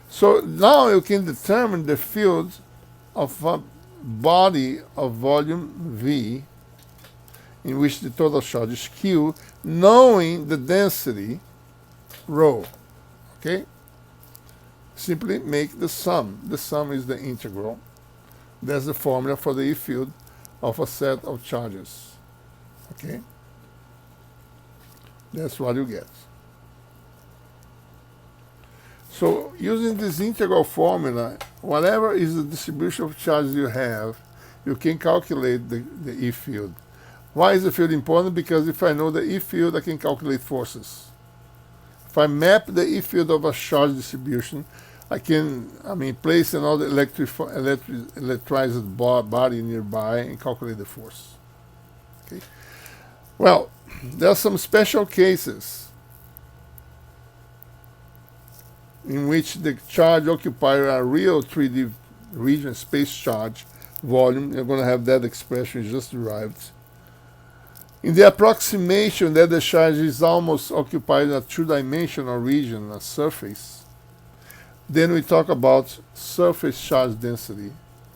A: So now you can determine the field of a body of volume V in which the total charge is Q, knowing the density rho. Okay? Simply make the sum. The sum is the integral. That's the formula for the E field of a set of charges. Okay? That's what you get. So using this integral formula, whatever is the distribution of charges you have, you can calculate the E field. Why is the field important? Because if I know the E field, I can calculate forces. If I map the E field of a charge distribution, I can, place another electrized body nearby and calculate the force. Okay. Well, there are some special cases in which the charge occupies a real 3D region, space charge, volume. You're going to have that expression just derived. In the approximation that the charge is almost occupied a two-dimensional region, a surface, then we talk about surface charge density,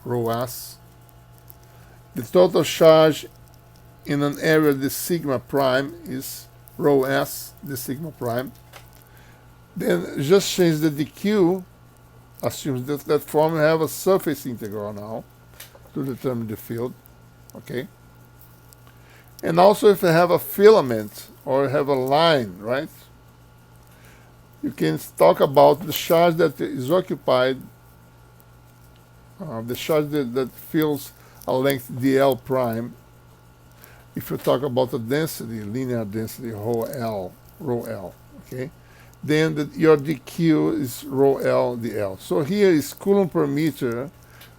A: ρS. The total charge in an area the sigma prime is rho s, the sigma prime. Then just change the dq, assumes that that formula have a surface integral now to determine the field, okay? And also if you have a filament or have a line, right? You can talk about the charge that is occupied, the charge that fills a length dl prime. If you talk about the density, linear density, rho L, okay? Then your dq is rho L dl. So here is Coulomb per meter,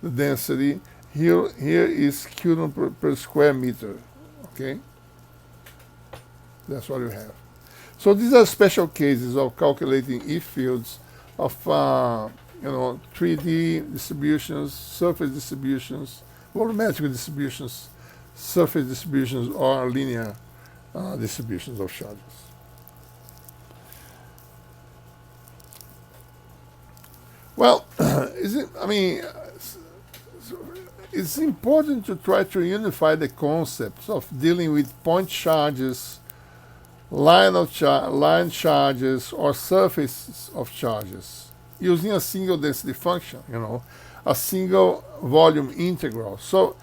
A: the density. Here is Coulomb per square meter, okay? That's what you have. So these are special cases of calculating E fields of 3D distributions, surface distributions, volumetric distributions, surface distributions, or linear distributions of charges. Well, it's important to try to unify the concepts of dealing with point charges, line charges, or surfaces of charges using a single density function, a single volume integral. So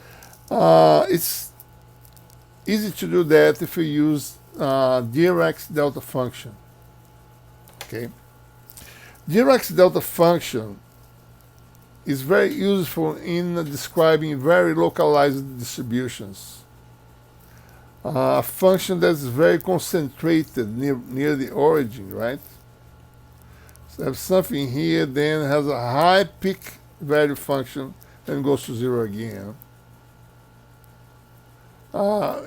A: it's easy to do that if you use Dirac's delta function. Okay, Dirac's delta function is very useful in describing very localized distributions. A function that's very concentrated near the origin, right? So have something here, then has a high peak value function and goes to 0 again.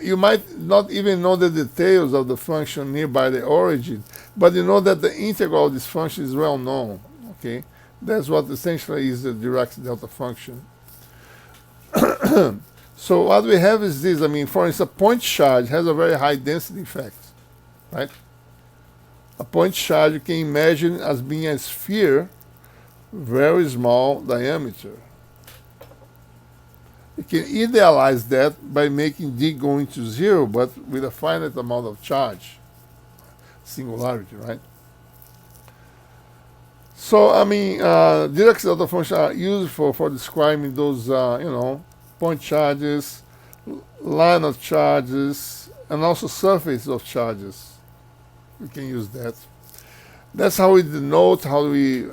A: You might not even know the details of the function nearby the origin, but you know that the integral of this function is well known, okay? That's what essentially is the Dirac's delta function. So what we have is this, for instance, a point charge has a very high density effect, right? A point charge you can imagine as being a sphere, very small diameter. You can idealize that by making D going to 0, but with a finite amount of charge, singularity, right? So, Dirac's delta functions are useful for describing those, point charges, line of charges, and also surface of charges. We can use that. That's how we denote, how we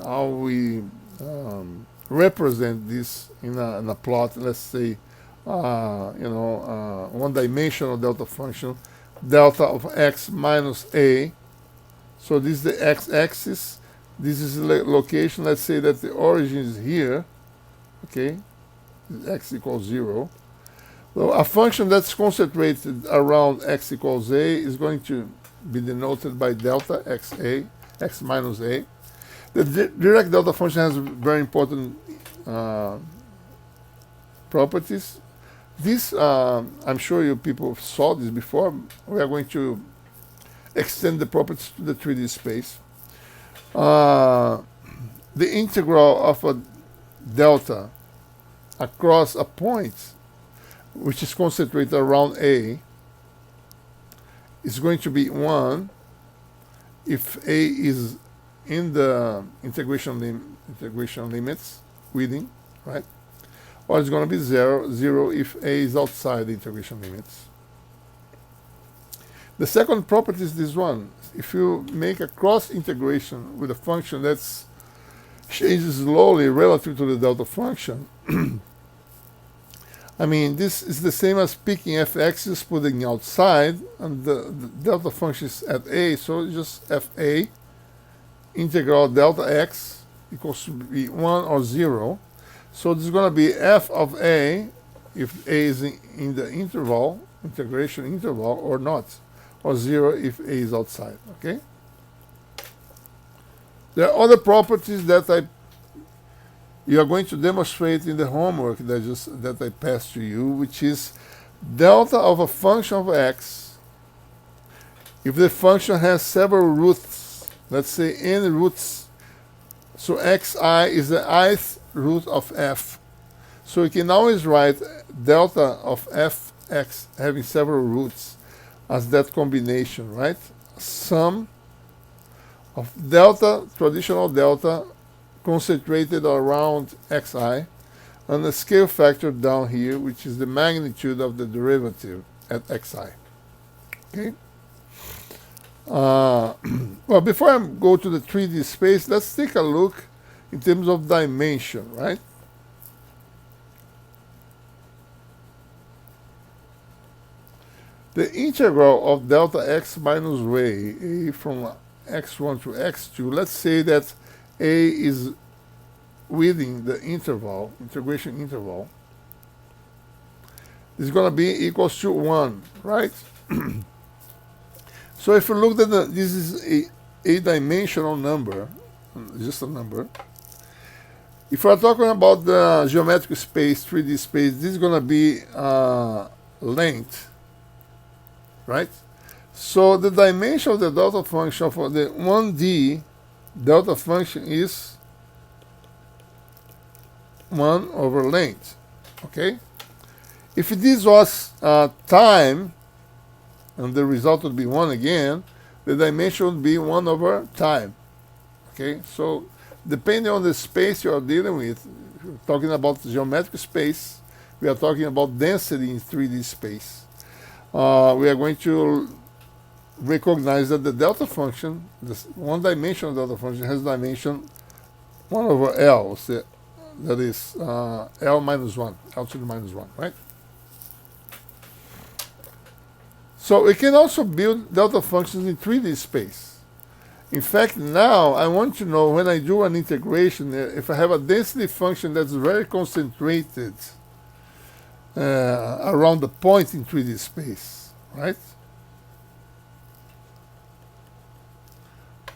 A: represent this in a plot. Let's say, one-dimensional delta function, delta of x minus a. So this is the x-axis. This is the location. Let's say that the origin is here. Okay, x equals 0. So a function that's concentrated around x equals a is going to be denoted by delta xa, x minus a. The Dirac delta function has very important properties. This, I'm sure you people saw this before. We are going to extend the properties to the 3D space. The integral of a delta across a point which is concentrated around A is going to be 1 if A is in the integration limits within, right? Or it's going to be 0 if A is outside the integration limits. The second property is this one. If you make a cross integration with a function that's changes slowly relative to the delta function, this is the same as picking f(x), putting outside, and the delta function is at a, so it's just fa integral delta x equals to be 1 or 0. So this is going to be f of a if a is in the interval, integration interval, or not, or 0 if a is outside, okay? There are other properties that you are going to demonstrate in the homework that I passed to you, which is delta of a function of x if the function has several roots, let's say n roots. So xi is the ith root of f. So you can always write delta of f x having several roots as that combination, right? Sum of delta, traditional delta, concentrated around xi, and a scale factor down here, which is the magnitude of the derivative at xi. Okay. Well, before I go to the 3D space, let's take a look in terms of dimension, right? The integral of delta x minus a from x1 to x2, let's say that a is within the interval, integration interval, is going to be equals to 1, right? So if you look at this is a dimensional number, just a number. If we're talking about the geometric space, 3D space, this is going to be length, right? So the dimension of the delta function for the 1D delta function is 1 over length, okay? If this was time, and the result would be 1 again, the dimension would be 1 over time, okay? So depending on the space you are dealing with, if you're talking about geometric space, we are talking about density in 3D space. We are going to recognize that the delta function, this one-dimensional delta function, has dimension 1 over L, so that is L minus 1, L to the minus 1, right? So we can also build delta functions in 3D space. In fact, now I want to know when I do an integration, if I have a density function that's very concentrated around the point in 3D space, right?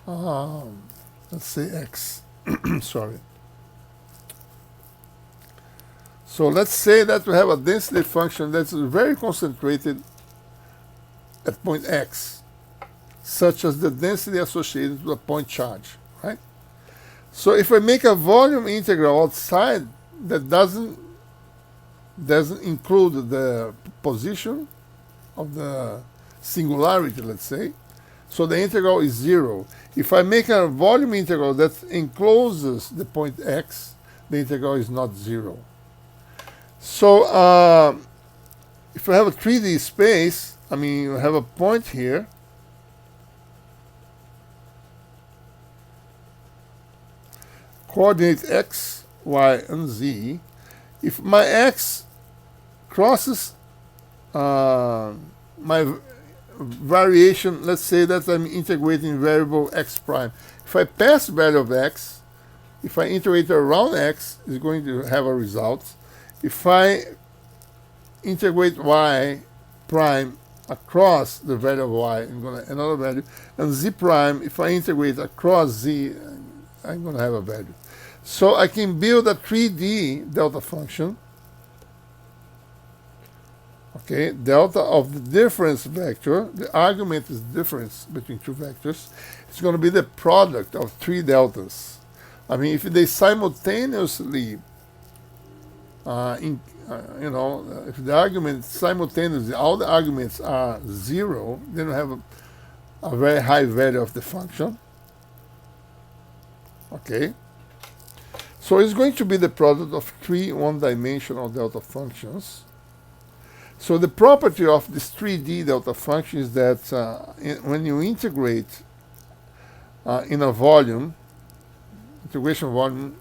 A: Let's say x, sorry. So let's say that we have a density function that's very concentrated at point x, such as the density associated with a point charge, right? So if I make a volume integral outside that doesn't include the position of the singularity, let's say, so the integral is 0. If I make a volume integral that encloses the point x, the integral is not 0. So if I have a 3D space, I mean, you have a point here, coordinate x, y, and z. If my x crosses my variation, let's say that I'm integrating variable x prime. If I pass value of x, if I integrate around x, it's going to have a result. If I integrate y prime across the value of y, I'm going to another value, and z prime, if I integrate across z, I'm going to have a value. So I can build a 3D delta function, okay, delta of the difference vector. The argument is difference between two vectors. It's going to be the product of 3 deltas. I mean, if they simultaneously, if the argument simultaneously, all the arguments are 0, then we have a very high value of the function. Okay. So it's going to be the product of 3 one-dimensional delta functions. So the property of this 3D delta function is that when you integrate in a volume, integration volume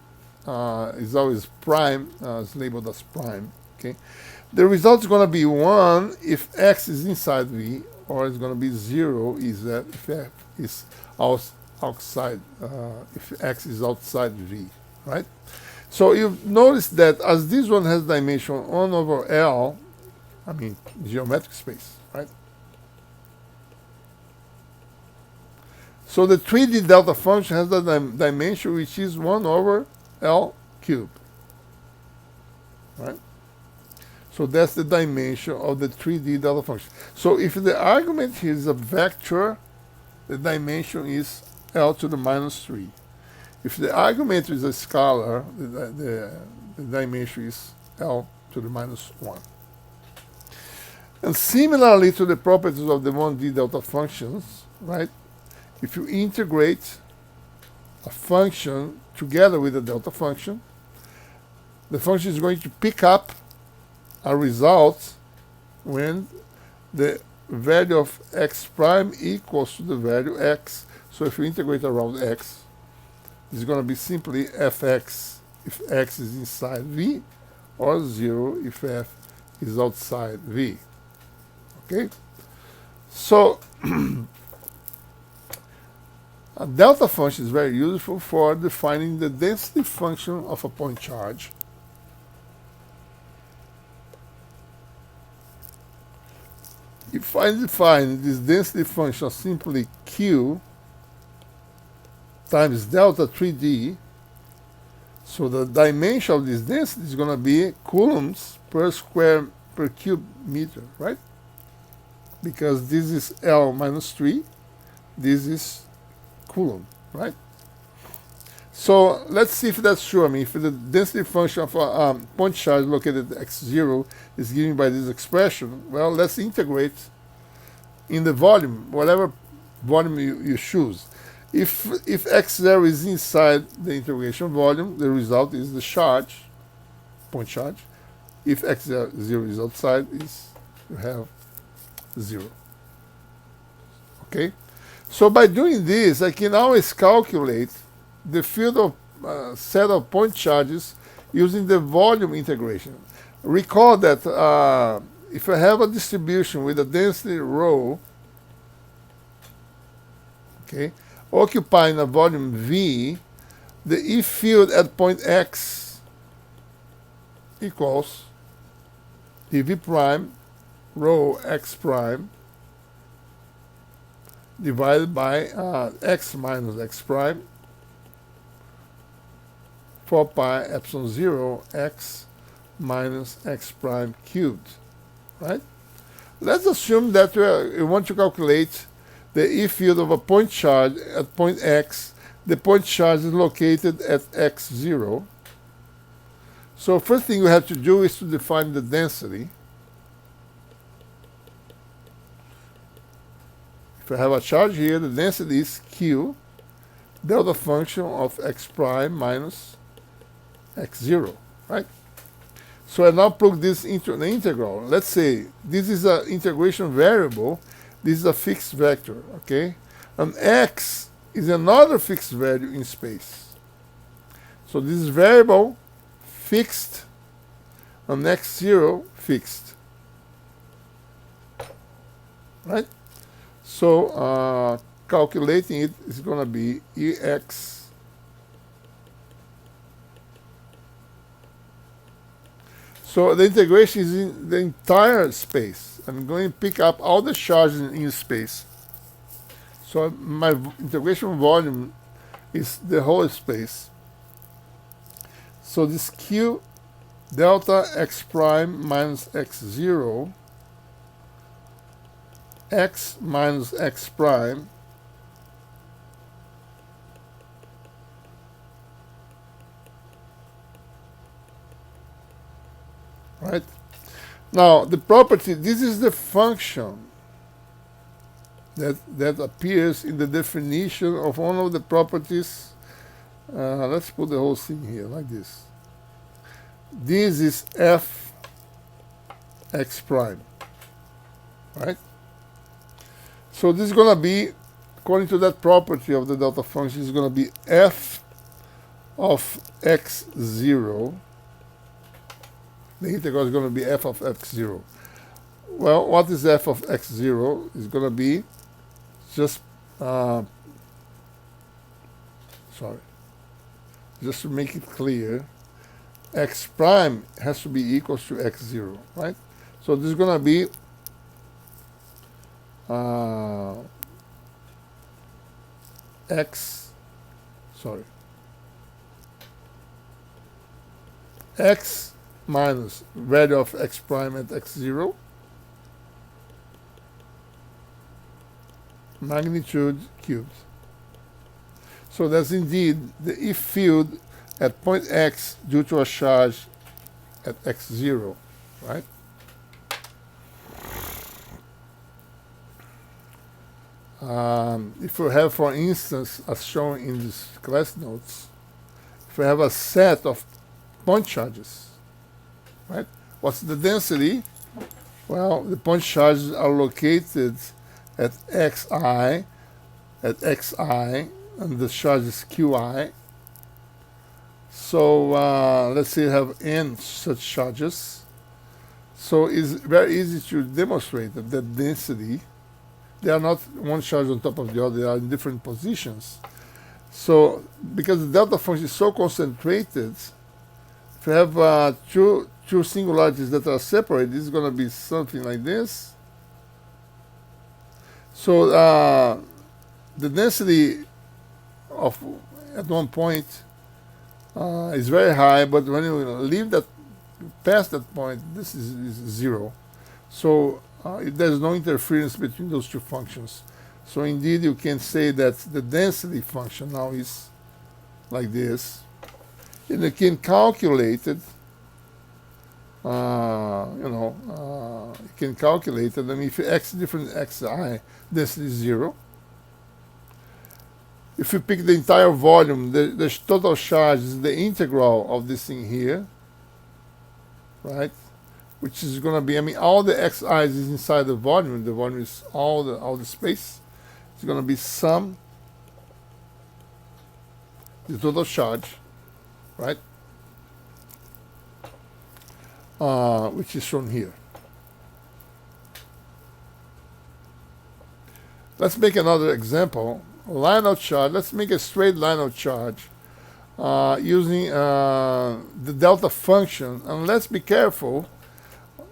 A: is always prime, it's labeled as prime. Okay, the result is going to be 1 if x is inside V, or it's going to be 0 if f is outside, if x is outside V, right? So you've noticed that as this one has dimension 1 over L, I mean geometric space, right? So the 3D delta function has the dimension which is 1 over L cubed, right? So that's the dimension of the 3D delta function. So if the argument here is a vector, the dimension is L to the minus 3. If the argument is a scalar, the dimension is L to the minus 1. And similarly to the properties of the 1D delta functions, right? If you integrate a function together with a delta function, the function is going to pick up a result when the value of x prime equals to the value x. So if you integrate around x, it's going to be simply fx if x is inside v, or 0 if f is outside v. Okay? So a delta function is very useful for defining the density function of a point charge. If I define this density function as simply q times delta 3d, so the dimension of this density is going to be coulombs per cube meter, right? Because this is L minus 3, this is Coulomb, right? So let's see if that's true. I mean, if the density function of a point charge located at x0 is given by this expression, well, let's integrate in the volume, whatever volume you choose. If x0 is inside the integration volume, the result is the charge, point charge. If x0 is outside, you have 0. Okay? So by doing this, I can always calculate the field of set of point charges using the volume integration. Recall that if I have a distribution with a density rho, okay, occupying a volume V, the E field at point X equals dV prime rho X prime divided by X minus X prime 4 pi epsilon 0 X minus X prime cubed, right? Let's assume that we want to calculate the E field of a point charge at point X. The point charge is located at x0. So first thing we have to do is to define the density. If I have a charge here, the density is Q, delta function of x prime minus x0, right? So I now plug this into the integral. Let's say this is an integration variable. This is a fixed vector, okay? And x is another fixed value in space. So this is variable fixed and x0 fixed, right? So calculating it is going to be Ex so the integration is in the entire space. I'm going to pick up all the charges in space. So my integration volume is the whole space. So this Q delta x prime minus x0, x minus x prime right? Now the property, this is the function that appears in the definition of one of the properties. Let's put the whole thing here like this. This is f x prime, right? So this is going to be, according to that property of the delta function, is going to be f of x0. The integral is going to be f of x0. Well, what is f of x0? It's going to be just, just to make it clear, x prime has to be equals to x0, right? So this is going to be x minus value of x prime at x0 magnitude cubed. So that's indeed the E field at point X due to a charge at x0, right? if you have, for instance, as shown in this class notes, if we have a set of point charges, right? What's the density? Well, the point charges are located at xi, and the charge is qi. So let's say you have n such charges. So it's very easy to demonstrate that the density, they are not one charge on top of the other, they are in different positions. So because the delta function is so concentrated, if you have two singularities that are separated, this is going to be something like this. So the density of at one point is very high, but when you leave that past that point, this is zero. So there's no interference between those two functions. So indeed, you can say that the density function now is like this, and you can calculate it. You can calculate it. I mean, if x different xi, density is 0. If you pick the entire volume, the total charge is the integral of this thing here, right? Which is going to be, I mean, all the xi's is inside the volume. The volume is all the space. It's going to be sum the total charge, right? Which is shown here. Let's make another example. Line of charge. Let's make a straight line of charge using the delta function, and let's be careful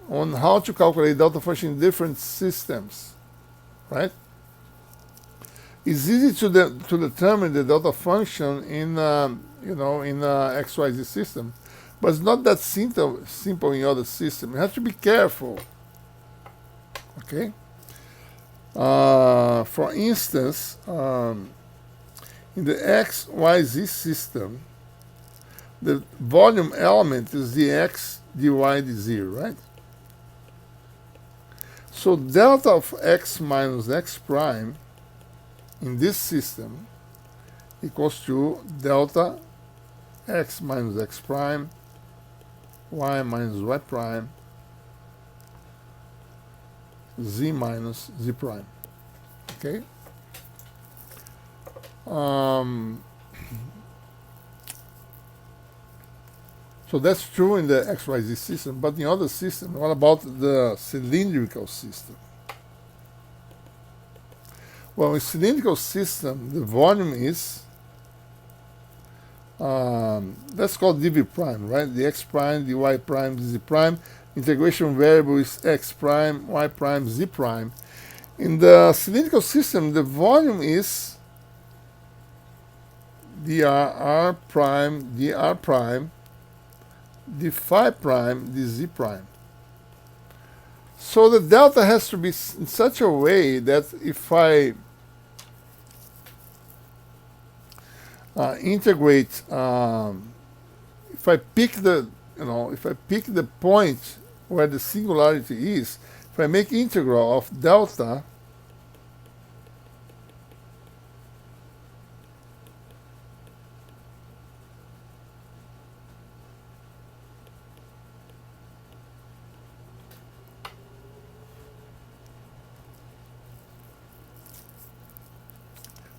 A: on how to calculate delta function in different systems, right? It's easy to determine the delta function in XYZ system, but it's not that simple in other systems. You have to be careful. Okay. For instance, in the XYZ system, the volume element is dx dy dz, right? So delta of x minus x prime in this system equals to delta x minus x prime, y minus y prime, z minus z prime. Okay? So that's true in the XYZ system, but in other systems, what about the cylindrical system? Well, in cylindrical system, the volume is, let's call dv prime, right? The x prime, dy prime, dz prime. Integration variable is x prime, y prime, z prime. In the cylindrical system, the volume is dr prime, dr prime, d phi prime, dz prime. So the delta has to be in such a way that if I integrate, if I pick the point where the singularity is, if I make integral of delta,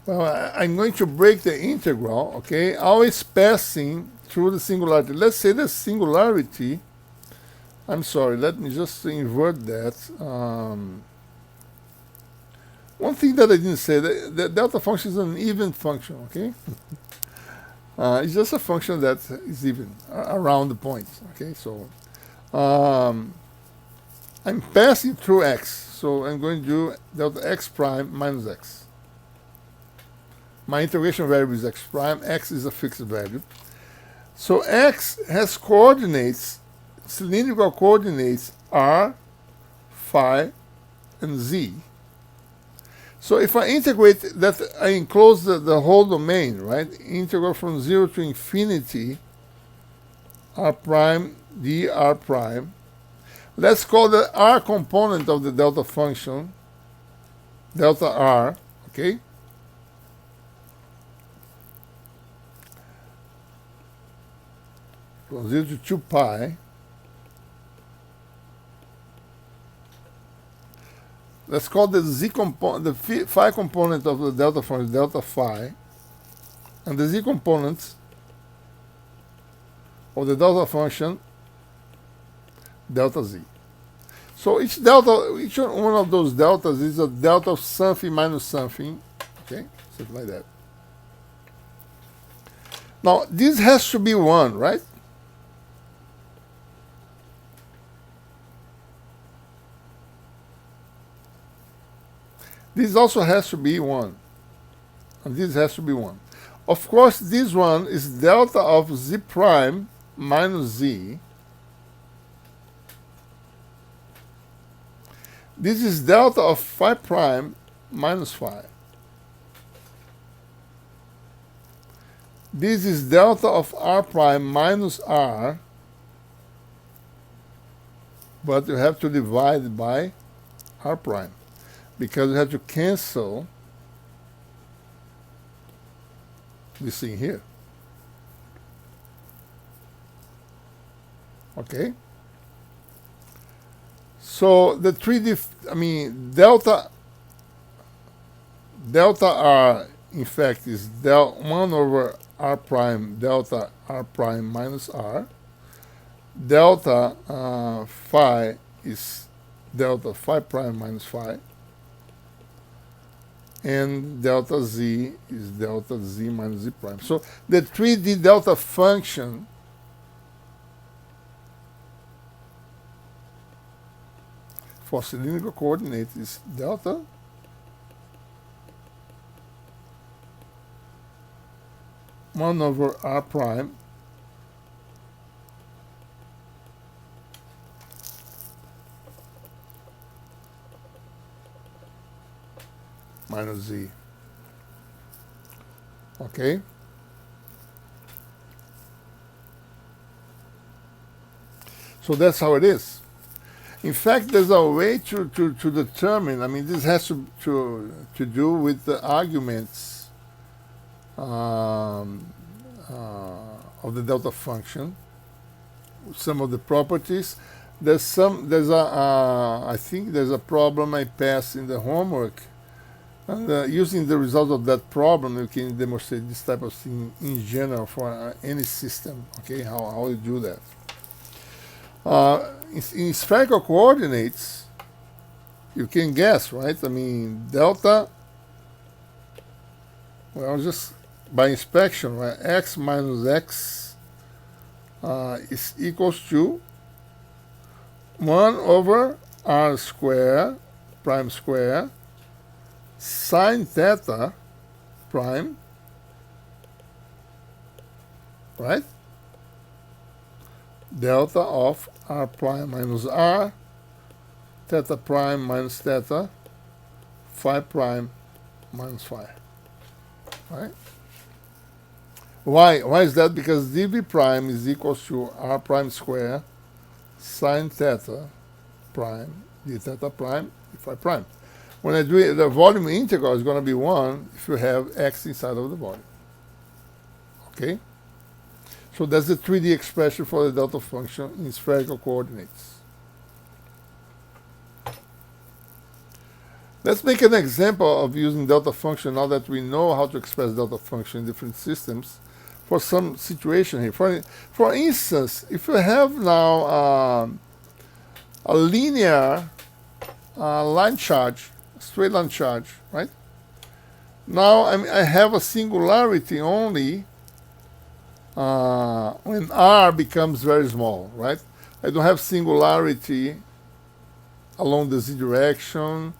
A: well, I'm going to break the integral, okay, always passing through the singularity. Let's say the singularity, I'm sorry, let me just invert that. One thing that I didn't say, the delta function is an even function, okay? It's just a function that is even around the point, okay? So I'm passing through x, so I'm going to do delta x prime minus x. My integration variable is x prime, x is a fixed value. So x has coordinates, cylindrical coordinates r, phi, and z. So if I integrate that, I enclose the whole domain, right? Integral from 0 to infinity, r prime, dr prime. Let's call the r component of the delta function, delta r, okay? okay? From 0 to 2 pi. Let's call the z component, the phi component of the delta function delta phi, and the z component of the delta function delta z. So each one of those deltas is a delta of something minus something, okay, something like that. Now this has to be 1, right? This also has to be 1, and this has to be 1. Of course, this one is delta of z prime minus z. This is delta of phi prime minus phi. This is delta of r prime minus r, but you have to divide by r prime, because you have to cancel this thing here. Okay? So the 3D, delta r, in fact, is 1 over r prime delta r prime minus r. Delta phi is delta phi prime minus phi. And delta z is delta z minus z prime. So the 3D delta function for cylindrical coordinates is delta one over r prime minus z. Okay? So that's how it is. In fact, there's a way to determine, this has to do with the arguments of the delta function, some of the properties. I think there's a problem I passed in the homework, and using the result of that problem, you can demonstrate this type of thing in general for any system. Okay, how you do that. In spherical coordinates, you can guess, right? Delta, well, just by inspection, right? X minus x is equals to 1 over r square, prime square, sine theta prime, right? Delta of r prime minus r, theta prime minus theta, phi prime minus phi, right? Why is that? Because dv prime is equals to r prime square sine theta prime d theta prime d phi prime. When I do it, the volume integral is going to be 1 if you have x inside of the volume. Okay? So that's the 3D expression for the delta function in spherical coordinates. Let's make an example of using delta function now that we know how to express delta function in different systems for some situation here. For instance, if you have now a linear line charge, straight line charge, right? Now I have a singularity only when r becomes very small, right? I don't have singularity along the z direction,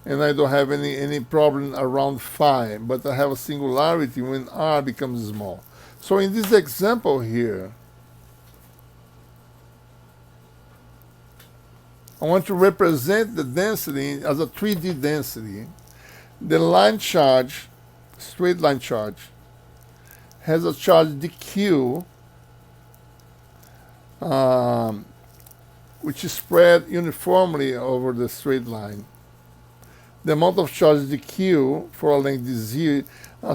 A: and I don't have any problem around phi, but I have a singularity when r becomes small. So in this example here, I want to represent the density as a 3D density. The line charge, straight line charge, has a charge dq, which is spread uniformly over the straight line. the amount of charge dq for a length z.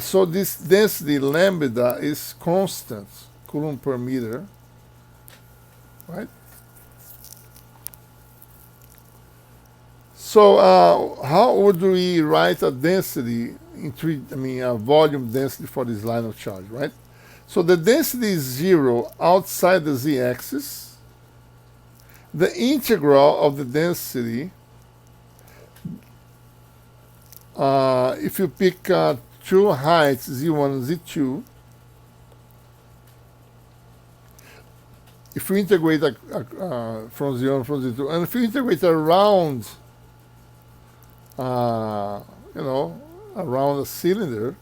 A: So this density lambda is constant, Coulomb per meter, right? So how would we write a density a volume density for this line of charge, right? So the density is 0 outside the z-axis. The integral of the density, if you pick two heights, z1 and z2, if you integrate from z1 from z2, and if you integrate around, around a cylinder,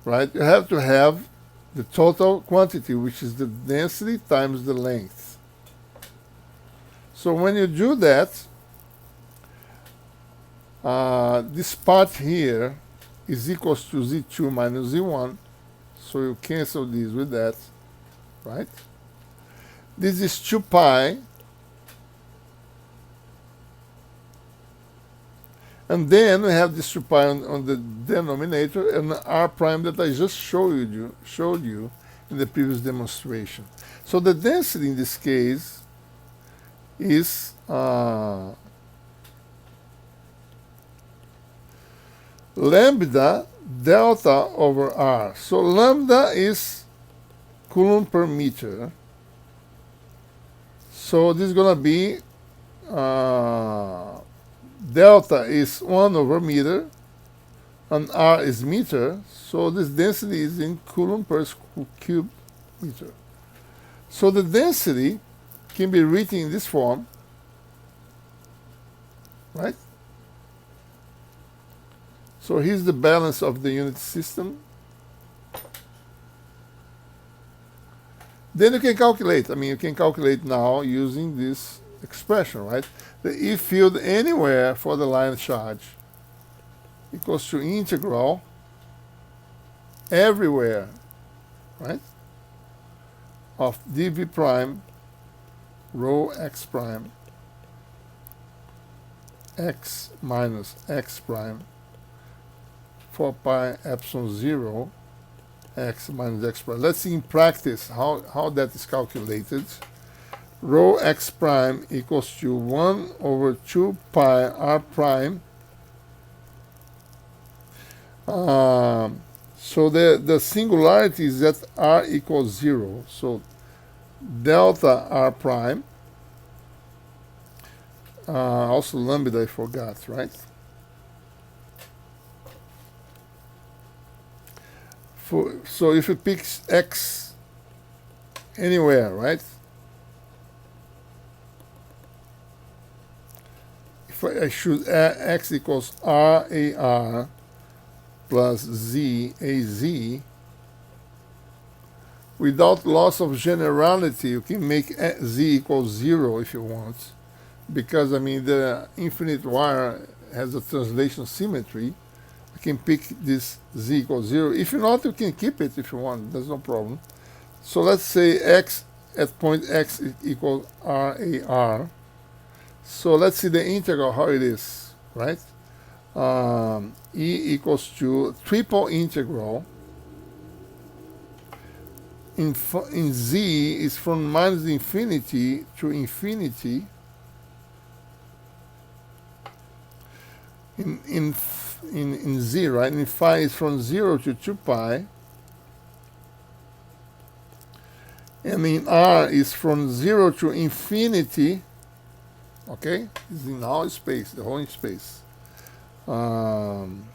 A: right, you have to have the total quantity, which is the density times the length. So when you do that, this part here is equals to z2 minus z1, so you cancel this with that, right? This is 2 pi, and then we have this 2 pi on the denominator and r prime that I just showed you in the previous demonstration. So the density in this case is lambda delta over r. So lambda is Coulomb per meter. So this is going to be delta is 1 over meter, and r is meter, so this density is in Coulomb per cube meter. So the density can be written in this form, right? So here's the balance of the unit system. Then you can calculate. You can calculate now using this expression, right? The E field anywhere for the line charge equals to integral everywhere, right, of dv prime rho x prime x minus x prime 4 pi epsilon 0 x minus x prime. Let's see in practice how that is calculated. Rho x prime equals to 1 over 2 pi r prime. So the singularity is that r equals 0. So delta r prime, also lambda I forgot, right? So if you pick x anywhere, right? If I choose x equals RAR plus Z AZ, without loss of generality, you can make Z equals 0 if you want, because the infinite wire has a translation symmetry. I can pick this Z equals 0. If not, you can keep it if you want. There's no problem. So let's say x at point x equals RAR. So let's see the integral, how it is, right? E equals to triple integral. In Z is from minus infinity to infinity. In Z, right? In phi is from 0 to 2 pi. And in R is from 0 to infinity. Okay? It's in all space, the whole space. Then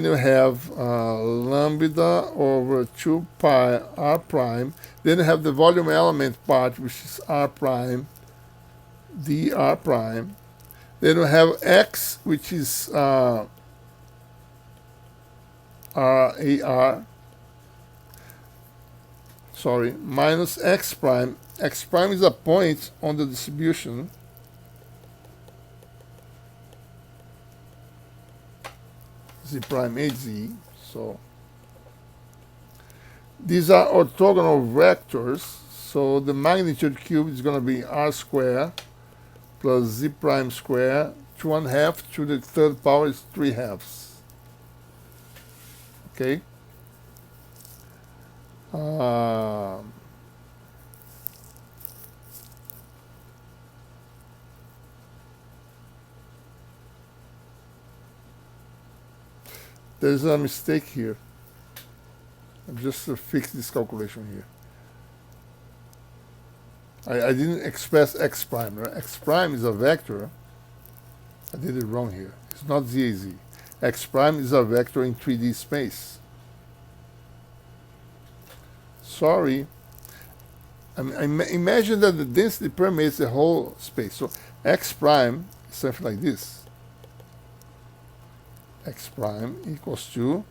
A: you have lambda over 2 pi r prime. Then you have the volume element part, which is r prime, dr prime. Then we have x, which is RAR. Sorry, minus x prime. X prime is a point on the distribution. Z prime AZ. So these are orthogonal vectors. So the magnitude cubed is going to be r squared plus z prime squared to 1/2 to the third power is 3/2. Okay. There's a mistake here. I'm just to fix this calculation here. I didn't express x prime. Right? X prime is a vector. I did it wrong here. It's not ZAZ. X prime is a vector in 3D space. Sorry. Imagine that the density permeates the whole space. So x prime is something like this. X prime equals to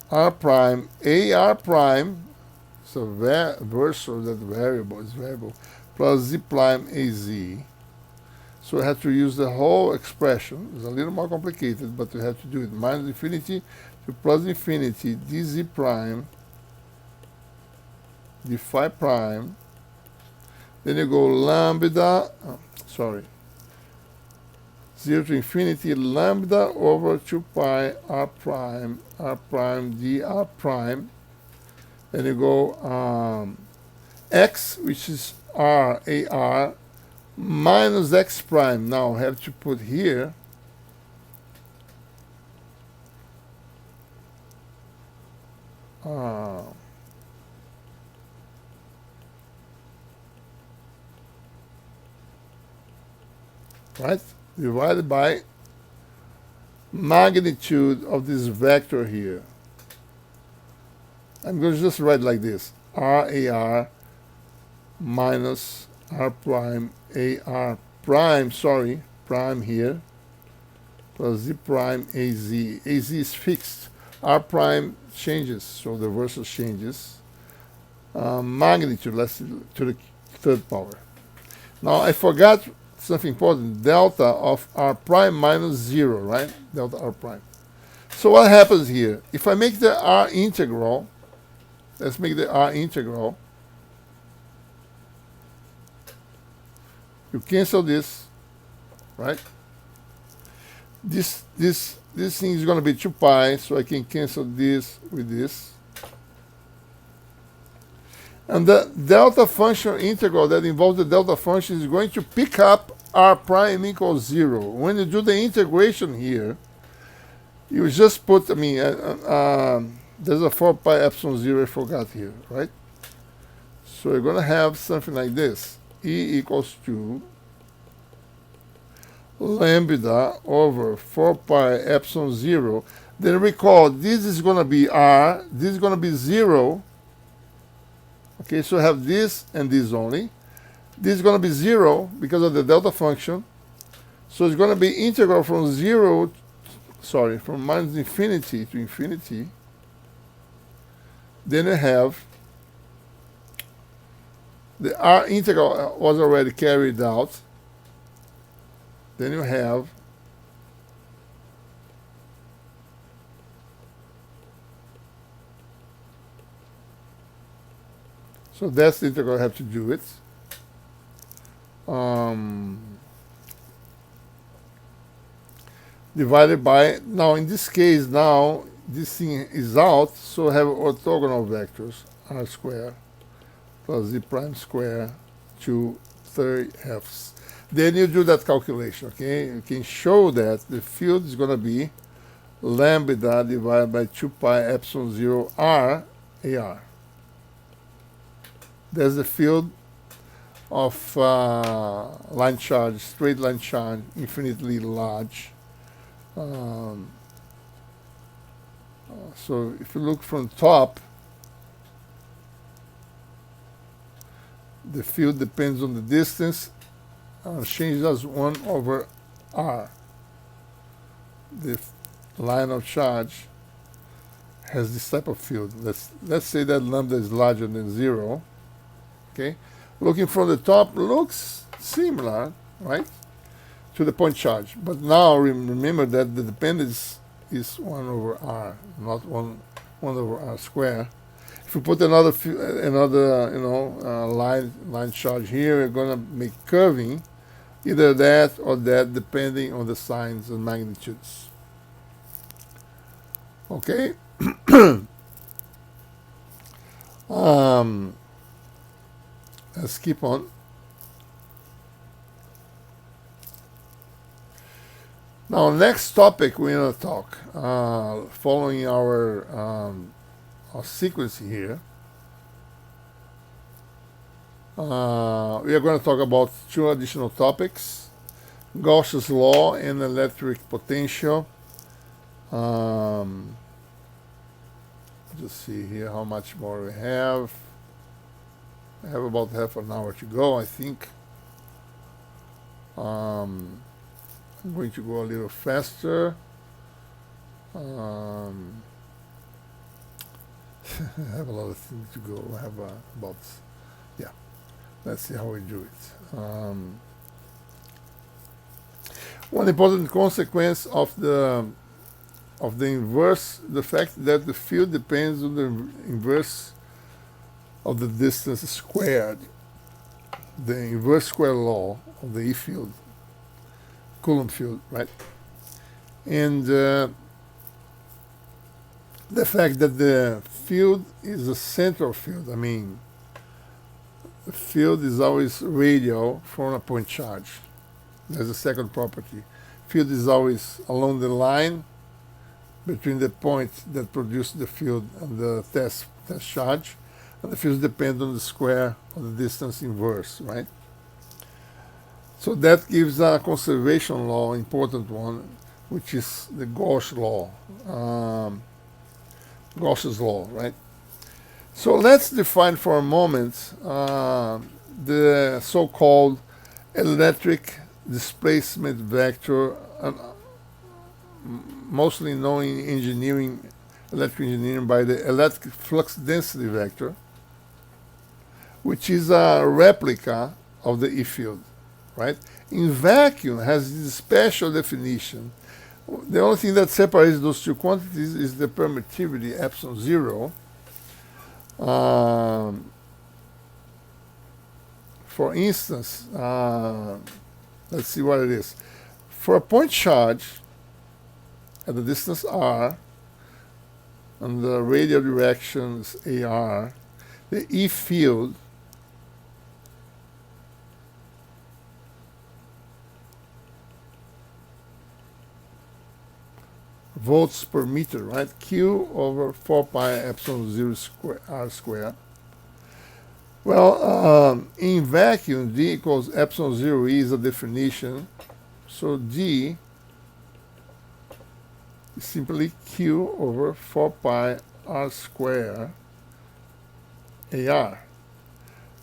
A: r prime AR prime, so versor that variable, plus z prime AZ. So I have to use the whole expression. It's a little more complicated, but we have to do it. Minus infinity to plus infinity dz prime d phi prime. Then you go lambda, 0 to infinity lambda over 2 pi r prime dr prime. Then you go x, which is r AR, minus x prime. Now I have to put here right, divided by magnitude of this vector here. I'm going to just write like this: RAR minus R prime AR prime, prime here, plus Z prime AZ. AZ is fixed. R prime changes, so the versor changes. Magnitude, let's to the third power. Now I forgot something important, delta of r prime minus 0, right? Delta r prime. So what happens here? If I make the r integral, let's make the r integral. You cancel this, right? This thing is going to be 2 pi, so I can cancel this with this. And the delta function integral that involves the delta function is going to pick up r prime equals 0. When you do the integration here, you just put, there's a 4 pi epsilon 0 I forgot here, right? So you're going to have something like this. E equals to lambda over 4 pi epsilon 0. Then recall, this is going to be r, this is going to be 0. Okay, so I have this and this only. This is going to be 0 because of the delta function. So it's going to be integral from from minus infinity to infinity. Then I have the r integral was already carried out. Then you have so that's the integral I have to do it. Divided by, now in this case, now this thing is out, so I have orthogonal vectors, r squared plus z prime squared to 3/2. Then you do that calculation, okay? You can show that the field is going to be lambda divided by 2 pi epsilon 0 r AR. There's the field of line charge, straight line charge, infinitely large. So if you look from top, the field depends on the distance, changes as 1 over r. The line of charge has this type of field. Let's say that lambda is larger than 0. Okay, looking from the top looks similar, right, to the point charge. But now remember that the dependence is 1 over r, not 1 over r squared. If we put another line charge here, we're going to make curving, either that or that, depending on the signs and magnitudes. Okay. Let's keep on. Now, next topic we're going to talk, following our sequence here. We are going to talk about two additional topics: Gauss's law and electric potential. Just see here how much more we have. I have about half an hour to go, I think. I'm going to go a little faster. I have a lot of things to go. I have about, yeah. Let's see how we do it. One important consequence of the inverse, the fact that the field depends on the inverse of the distance squared, the inverse square law of the E field, Coulomb field, right? And the fact that the field is a central field. I mean, the field is always radial from a point charge. There's a second property. Field is always along the line between the point that produced the field and the test charge, and the fields depend on the square of the distance inverse, right? So that gives a conservation law, important one, which is the Gauss law, Gauss's law, right? So let's define for a moment the so-called electric displacement vector, mostly known in engineering, electrical engineering, by the electric flux density vector, which is a replica of the E field, right? In vacuum, has this special definition. The only thing that separates those two quantities is the permittivity, epsilon zero. For instance, let's see what it is. For a point charge at the distance r, and the radial direction is AR, the E field volts per meter, right? Q over 4 pi epsilon 0 square, r squared. Well, in vacuum, D equals epsilon 0 E is a definition. So D is simply Q over 4 pi r squared AR.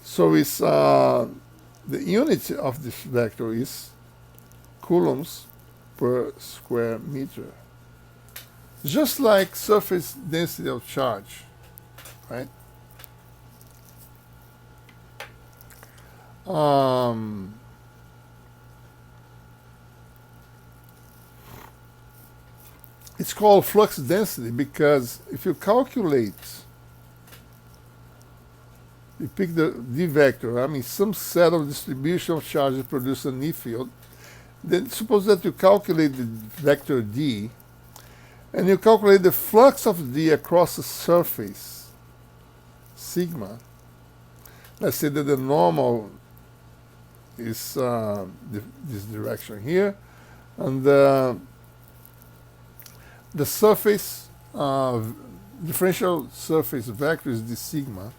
A: So it's the unit of this vector is coulombs per square meter. Just like surface density of charge, right? It's called flux density because if you calculate, you pick the D vector, I mean some set of distribution of charges produce an E field, then suppose that you calculate the vector D, and you calculate the flux of D across the surface, sigma. Let's say that the normal is this direction here, and the surface, differential surface vector is this sigma.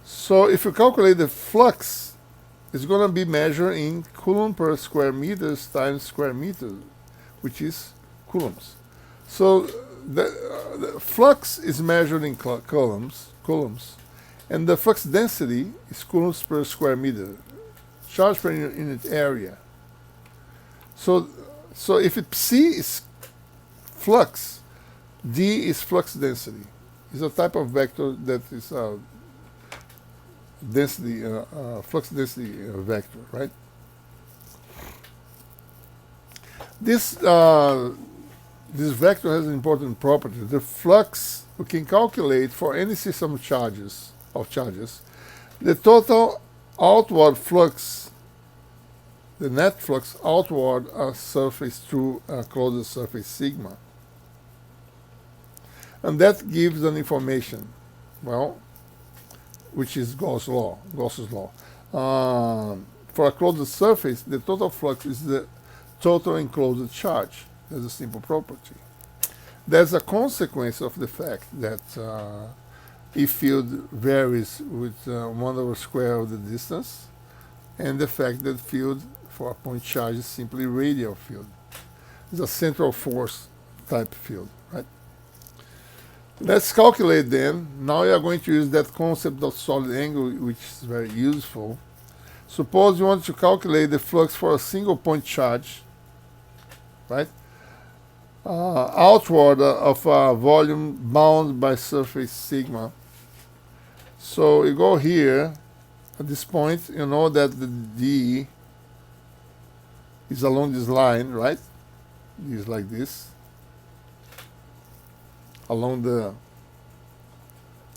A: So if you calculate the flux, it's going to be measured in Coulomb per square meters times square meter, which is coulombs. So the flux is measured in coulombs, and the flux density is coulombs per square meter, charge per unit area. So if C is flux, D is flux density. It's a type of vector that is density, flux density vector, right? this vector has an important property. The flux we can calculate for any system of charges, the total outward flux, the net flux outward a surface through a closed surface sigma. And that gives an information, well, which is Gauss's law. For a closed surface, the total flux is the total enclosed charge. That's a simple property. That's a consequence of the fact that E field varies with 1/square of the distance, and the fact that field for a point charge is simply radial field. It's a central force type field, right? Let's calculate then. Now we are going to use that concept of solid angle, which is very useful. Suppose you want to calculate the flux for a single point charge, right? Outward of a volume bound by surface sigma. So you go here, at this point, you know that the D is along this line, right? D is like this, along the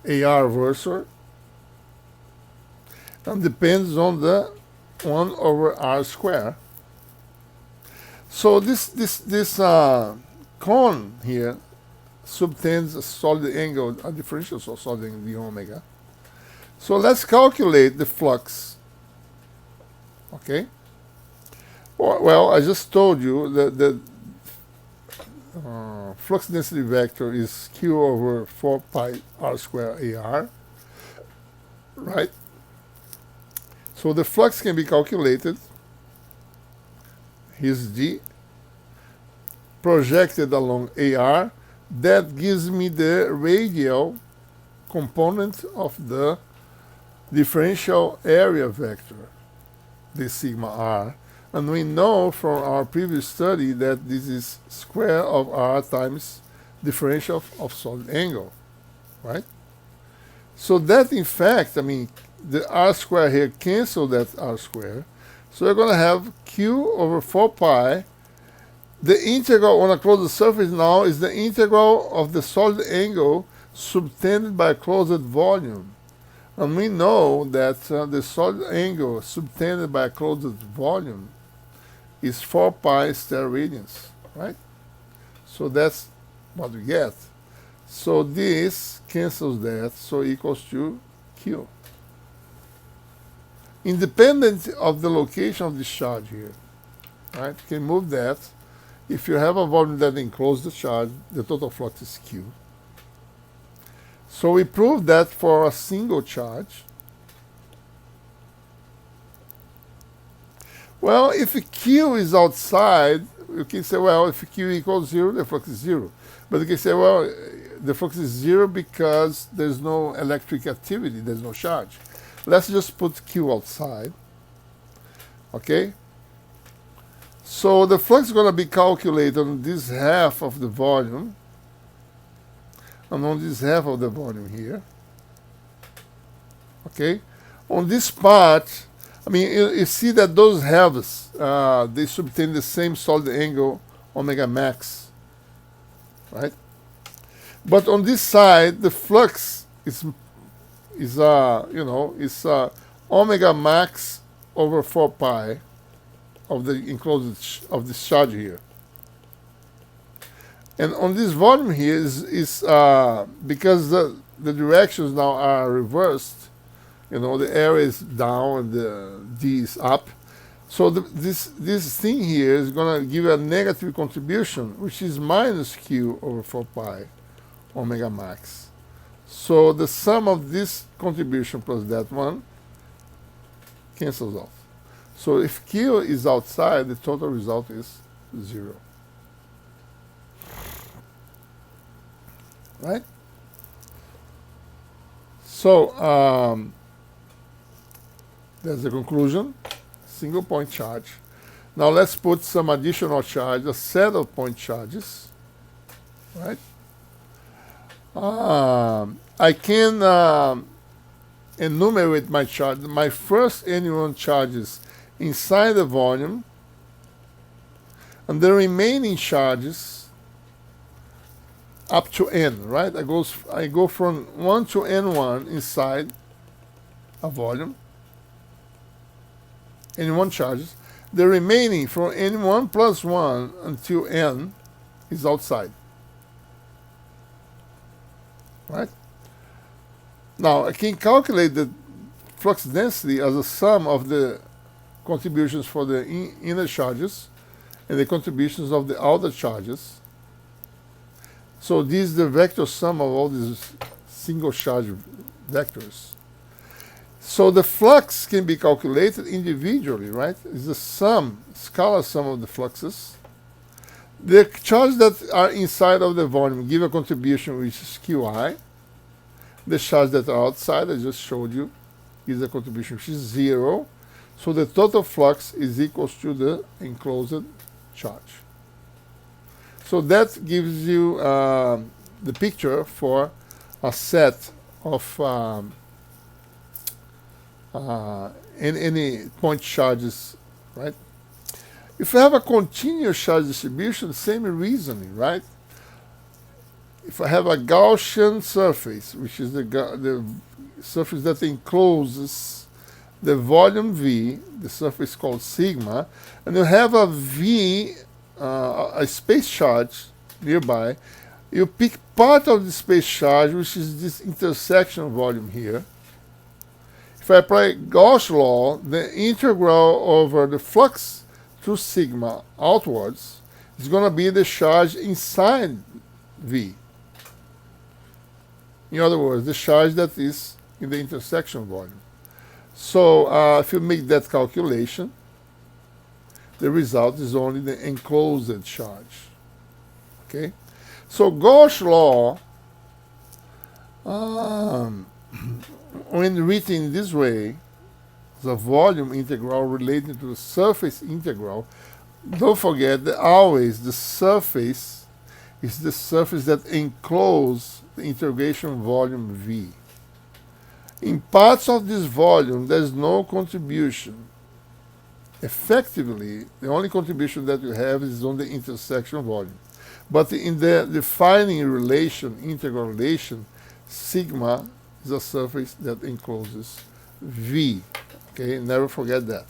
A: AR versor, and depends on the 1/r square. So this cone here subtends a solid angle, a differential solid angle d omega. So let's calculate the flux. Okay. Well, I just told you that the flux density vector is q over 4 pi r square AR, right? So the flux can be calculated. Here's D projected along AR. That gives me the radial component of the differential area vector, the sigma r. And we know from our previous study that this is square of r times differential of solid angle, right? So that, in fact, I mean, the r square here cancel that r square. So we're going to have q over 4 pi. The integral on a closed surface now is the integral of the solid angle subtended by a closed volume. And we know that the solid angle subtended by a closed volume is 4 pi sterradians, right? So that's what we get. So this cancels that, so equals to Q. Independent of the location of this charge here, right? You can move that. If you have a volume that encloses the charge, the total flux is Q. So we proved that for a single charge. Well, if Q is outside, you can say, well, if Q equals 0, the flux is 0. But you can say, well, the flux is 0 because there's no electric activity, there's no charge. Let's just put Q outside, okay? So the flux is going to be calculated on this half of the volume, and on this half of the volume here, okay? On this part, I mean, you see that those halves, they subtend the same solid angle omega max, right? But on this side, the flux is omega max over 4 pi of the enclosed of this charge here. And on this volume here is because the directions now are reversed. You know, the area is down and the D is up. So this thing here is going to give a negative contribution, which is minus Q over 4 pi omega max. So the sum of this contribution plus that one cancels off. So if Q is outside, the total result is 0. Right? So that's the conclusion. Single point charge. Now let's put some additional charge, a set of point charges. Right? I can enumerate my charge. My first N1 charges inside the volume, and the remaining charges up to n, right? I go from 1 to n1 inside a volume, n1 charges. The remaining from n1 plus 1 until n is outside, right? Now, I can calculate the flux density as a sum of the contributions for the inner charges and the contributions of the outer charges. So this is the vector sum of all these single charge vectors. So the flux can be calculated individually, right? It's the sum, scalar sum of the fluxes. The charges that are inside of the volume give a contribution which is Qi. The charges that are outside, I just showed you, is a contribution which is 0. So the total flux is equals to the enclosed charge. So that gives you the picture for a set of any point charges, right? If you have a continuous charge distribution, same reasoning, right? If I have a Gaussian surface, which is the surface that encloses the volume V, the surface called sigma, and you have a V, a space charge nearby, you pick part of the space charge, which is this intersection volume here. If I apply Gauss law, the integral over the flux through sigma outwards is going to be the charge inside V. In other words, the charge that is in the intersection volume. So if you make that calculation, the result is only the enclosed charge. Okay? So Gauss law, when written this way, the volume integral related to the surface integral, don't forget that always the surface is the surface that encloses the integration volume V. In parts of this volume, there is no contribution. Effectively, the only contribution that you have is on the intersection volume. But in the defining relation, integral relation, sigma is a surface that encloses V. Okay, never forget that.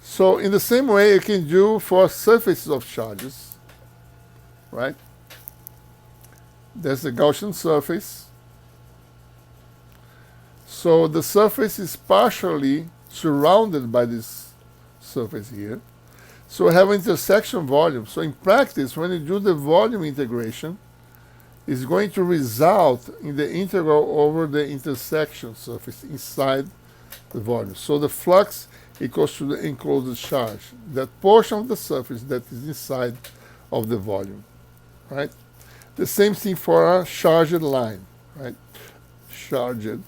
A: So in the same way, you can do for surfaces of charges, right? There's the Gaussian surface. So the surface is partially surrounded by this surface here. So I have intersection volume. So in practice, when you do the volume integration, it's going to result in the integral over the intersection surface inside the volume. So the flux equals to the enclosed charge, that portion of the surface that is inside of the volume, right? The same thing for a charged line, right? Charged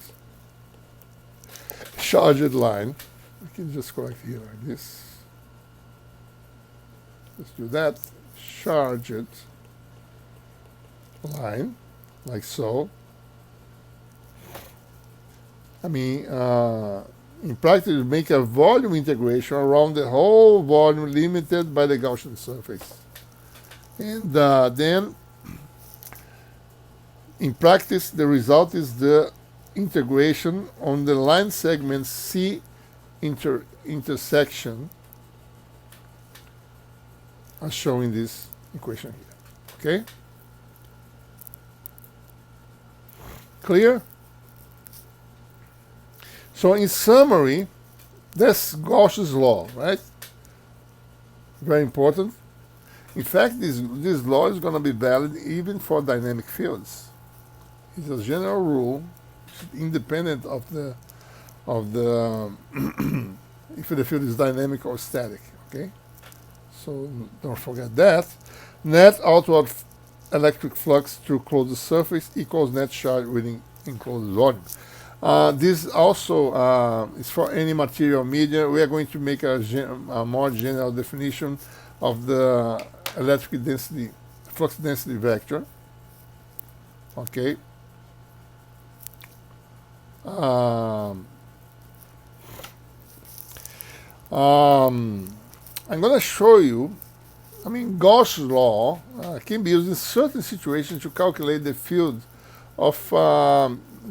A: line. We can just correct here like this. Let's do that. Charged line, like so. I mean, in practice, you make a volume integration around the whole volume limited by the Gaussian surface. And then, in practice, the result is the integration on the line segment C intersection, as shown in this equation here. Okay? Clear? So in summary, that's Gauss's law, right? Very important. In fact, this law is going to be valid even for dynamic fields. It's a general rule, independent of the if the field is dynamic or static. Okay, so don't forget that. Net outward electric flux through closed surface equals net charge within enclosed volume. This also is for any material media. We are going to make a more general definition of the electric density, flux density vector. Okay. I'm going to show you I mean, Gauss' law can be used in certain situations to calculate the field of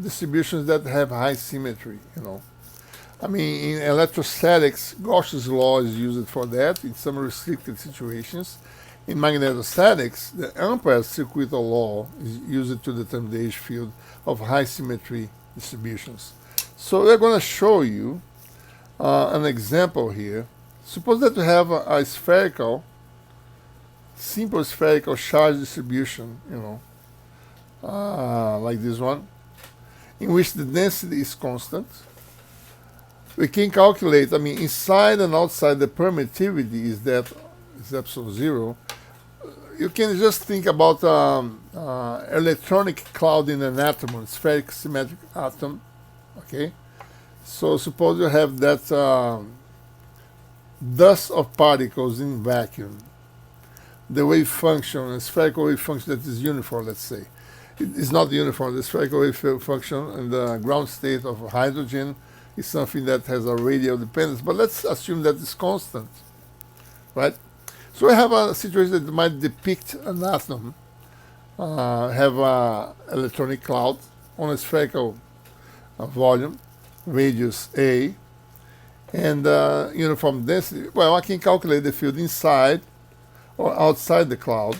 A: distributions that have high symmetry, you know. I mean, in electrostatics, Gauss' law is used for that in some restricted situations. In magnetostatics, the Ampere circuital law is used to determine the H field of high symmetry distributions. So we're going to show you an example here. Suppose that you have a spherical, simple spherical charge distribution, you know, like this one, in which the density is constant. We can calculate, I mean, inside and outside the permittivity is absolute zero. You can just think about electronic cloud in an atom, spherical symmetric atom, okay? So suppose you have that dust of particles in vacuum. The wave function, a spherical wave function that is uniform, let's say. It is not uniform. The spherical wave function in the ground state of hydrogen is something that has a radial dependence, but let's assume that it's constant, right? So we have a situation that might depict an atom, have an electronic cloud on a spherical volume, radius A, and uniform density. Well, I can calculate the field inside or outside the cloud.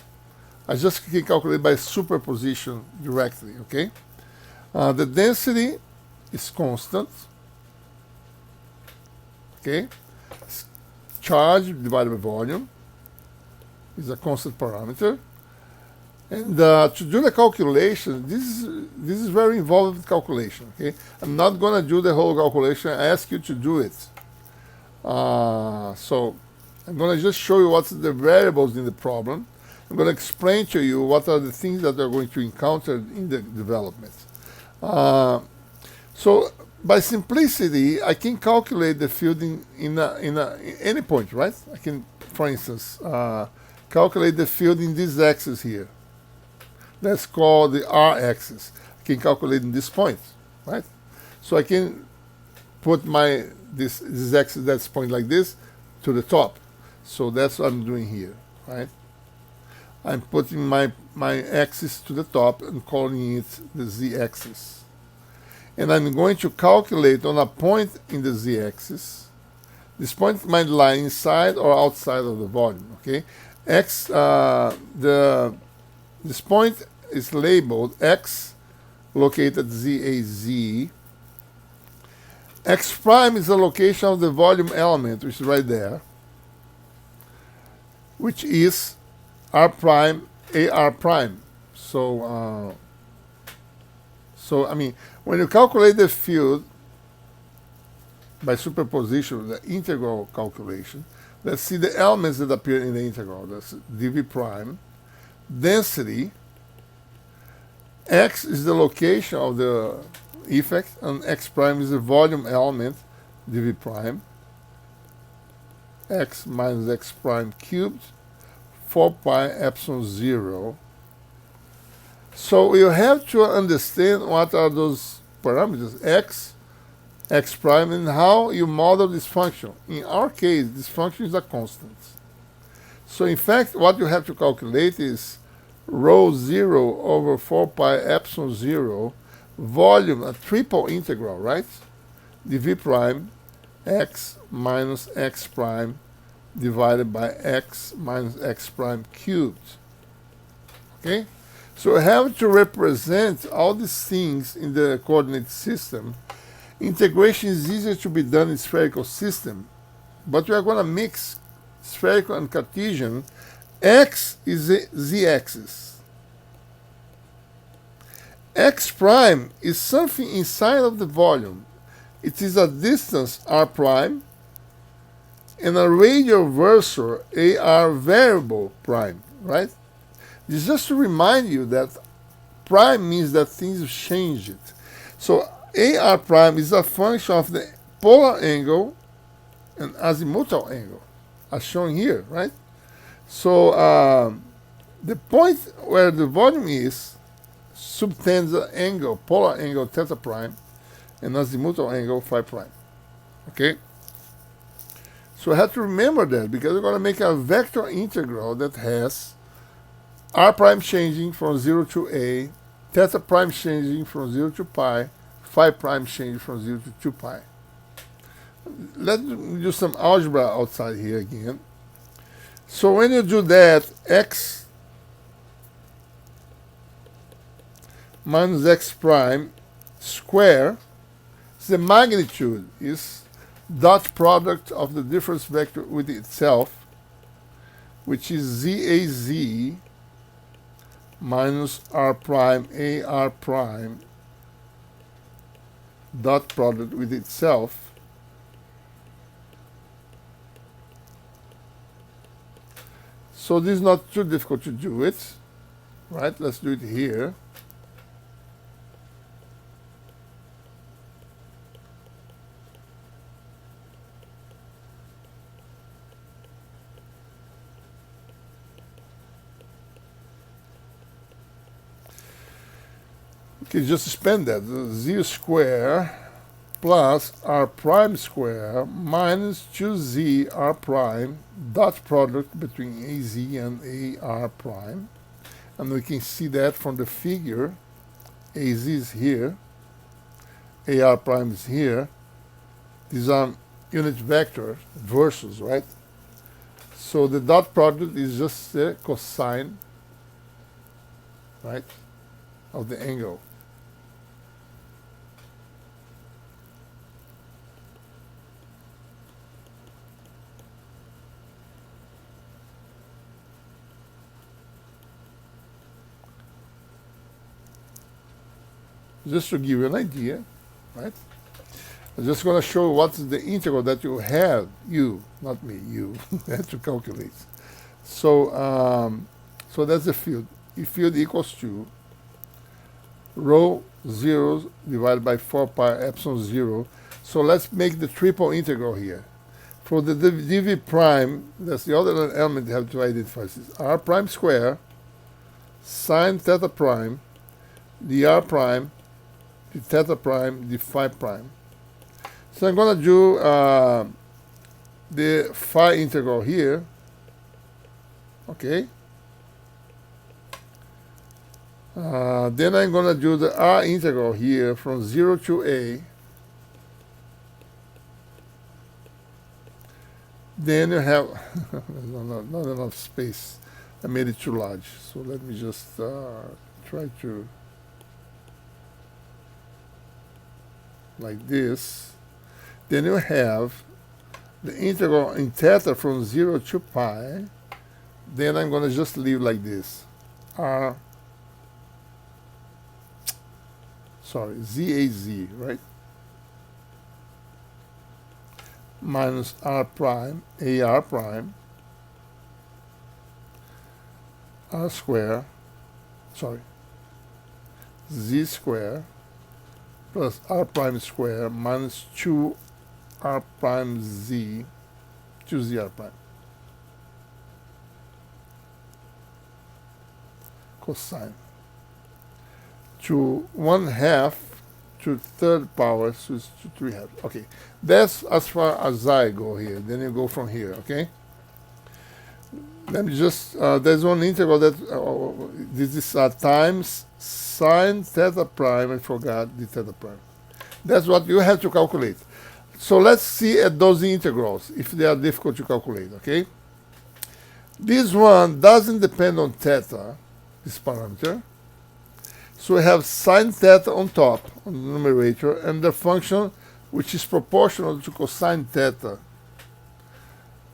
A: I just can calculate by superposition directly, okay? The density is constant, okay? Charge divided by volume is a constant parameter. And to do the calculation, this is very involved calculation, okay? I'm not going to do the whole calculation. I ask you to do it. So I'm going to just show you what's the variables in the problem. I'm going to explain to you what are the things that they're going to encounter in the development. So by simplicity, I can calculate the field in any point, right? I can, for instance, calculate the field in this axis here. That's called the r-axis. I can calculate in this point, right? So I can put this axis, that's point like this, to the top. So that's what I'm doing here, right? I'm putting my axis to the top and calling it the z-axis. And I'm going to calculate on a point in the z-axis. This point might lie inside or outside of the volume, okay? This point is labeled x, located ZAZ. X prime is the location of the volume element, which is right there, which is R prime, AR prime. So I mean, when you calculate the field by superposition, the integral calculation, let's see the elements that appear in the integral. That's dv prime. Density, x is the location of the effect, and x prime is the volume element, dv prime. X minus x prime cubed, 4 pi epsilon 0. So you have to understand what are those parameters, x, x prime, and how you model this function. In our case, this function is a constant. So in fact, what you have to calculate is rho 0 over 4 pi epsilon 0, volume, a triple integral, right? dv prime, x minus x prime divided by x minus x prime cubed. Okay? So I have to represent all these things in the coordinate system. Integration is easier to be done in spherical system, but we are going to mix spherical and Cartesian. X is the z-axis. X prime is something inside of the volume. It is a distance r prime and a radial versor AR variable prime, right? This is just to remind you that prime means that things change it. So AR prime is a function of the polar angle and azimuthal angle, as shown here, right? So the point where the volume is subtends the angle, polar angle theta prime, and azimuthal angle phi prime. Okay? So I have to remember that, because we're going to make a vector integral that has r prime changing from 0 to a, theta prime changing from 0 to pi, phi prime changing from 0 to 2 pi. Let's do some algebra outside here again. So when you do that, x minus x prime square, the magnitude is dot product of the difference vector with itself, which is ZAZ minus r prime AR prime dot product with itself So this is not too difficult to do it, right? Let's do it here. Okay, just spend that. Z square plus r prime square minus 2z r prime dot product between az and ar prime. And we can see that from the figure. Az is here, ar prime is here. These are unit vectors versus, right? So the dot product is just the cosine, right, of the angle. Just to give you an idea, right? I'm just going to show what's the integral that you have, you, not me, you, have to calculate. So, so that's the field. The field equals to rho 0 divided by 4 pi epsilon 0. So let's make the triple integral here. For the dv prime, that's the other element you have to identify. Is r prime square sine theta prime, dr prime, the theta prime, the phi prime. So I'm going to do the phi integral here, okay? Then I'm going to do the r integral here from 0 to a. Then you have not enough space. I made it too large. So let me just try to, like this. Then you have the integral in theta from 0 to pi. Then I'm going to just leave like this. ZAZ, right? Minus r prime, AR prime, r square, Z square, plus r prime square minus 2 r prime z, 2z r prime, cosine, to 1/2 to third power, so it's to 3/2. Okay, that's as far as I go here. Then you go from here, okay? Let me just, there's one integral that, this is times sine theta prime, I forgot the theta prime. That's what you have to calculate. So let's see at those integrals, if they are difficult to calculate, okay? This one doesn't depend on theta, this parameter. So we have sine theta on top, on the numerator, and the function which is proportional to cosine theta.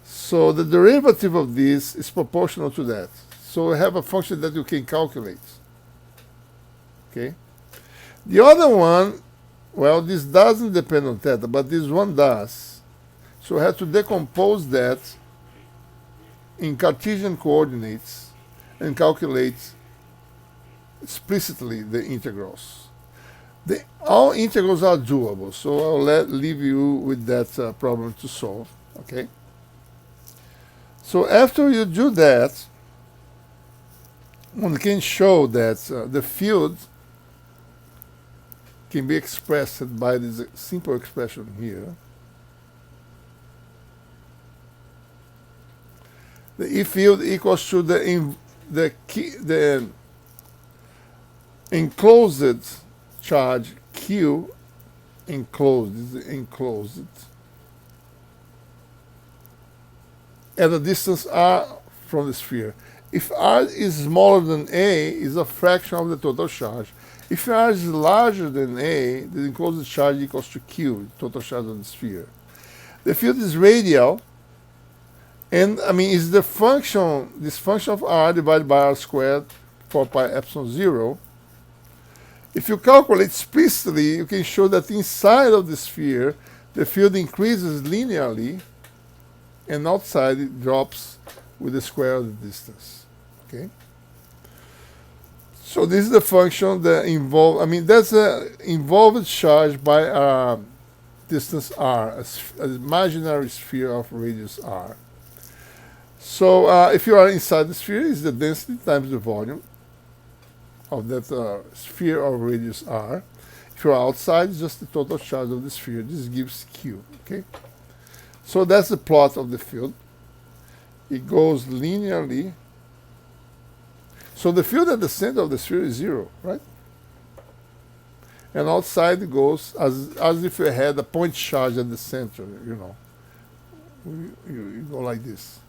A: So the derivative of this is proportional to that. So we have a function that you can calculate. Okay? The other one, well, this doesn't depend on theta, but this one does. So we have to decompose that in Cartesian coordinates and calculate explicitly the integrals. All integrals are doable, so I'll leave you with that problem to solve. Okay? So after you do that, one can show that the field can be expressed by this simple expression here. the E field equals to the enclosed charge Q, enclosed, at a distance r from the sphere. If r is smaller than a, is a fraction of the total charge. If r is larger than a, the enclosed charge equals to q, total charge of the sphere. The field is radial, and is the function, this function of r divided by r squared, 4 pi epsilon 0. If you calculate explicitly, you can show that inside of the sphere, the field increases linearly, and outside it drops with the square of the distance. Okay. So this is the function that involves. That's an involved charge by distance r, an imaginary sphere of radius r. So if you are inside the sphere, it's the density times the volume of that sphere of radius r. If you are outside, it's just the total charge of the sphere. This gives q. Okay. So that's the plot of the field. It goes linearly. So the field at the center of the sphere is 0, right? And outside it goes as if you had a point charge at the center, You go like this.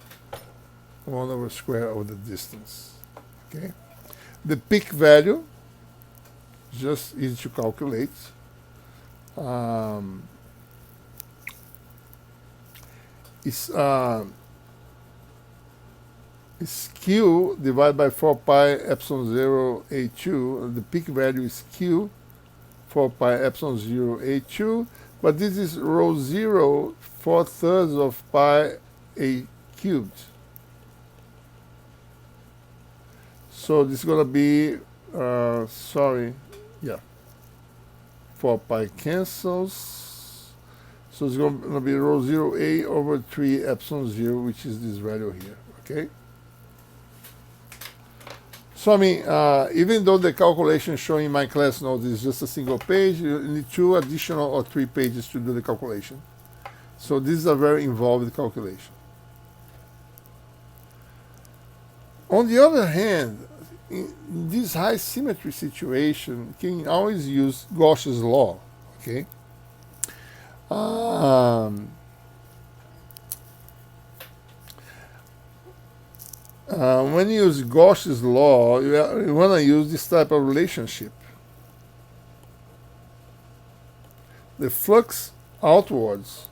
A: 1 over square of the distance. Okay? The peak value, just easy to calculate. Is q divided by 4 pi epsilon 0 a2, and the peak value is q 4 pi epsilon 0 a2, but this is rho 0 4/3 of pi a cubed. So this is going to be 4 pi cancels. So it's going to be rho 0a over 3 epsilon 0, which is this value here. Okay. So even though the calculation shown in my class notes is just a single page, you need 2 additional or 3 pages to do the calculation. So this is a very involved calculation. On the other hand, in this high symmetry situation, you can always use Gauss's law. Okay. When you use Gauss's law, you want to use this type of relationship. The flux outwards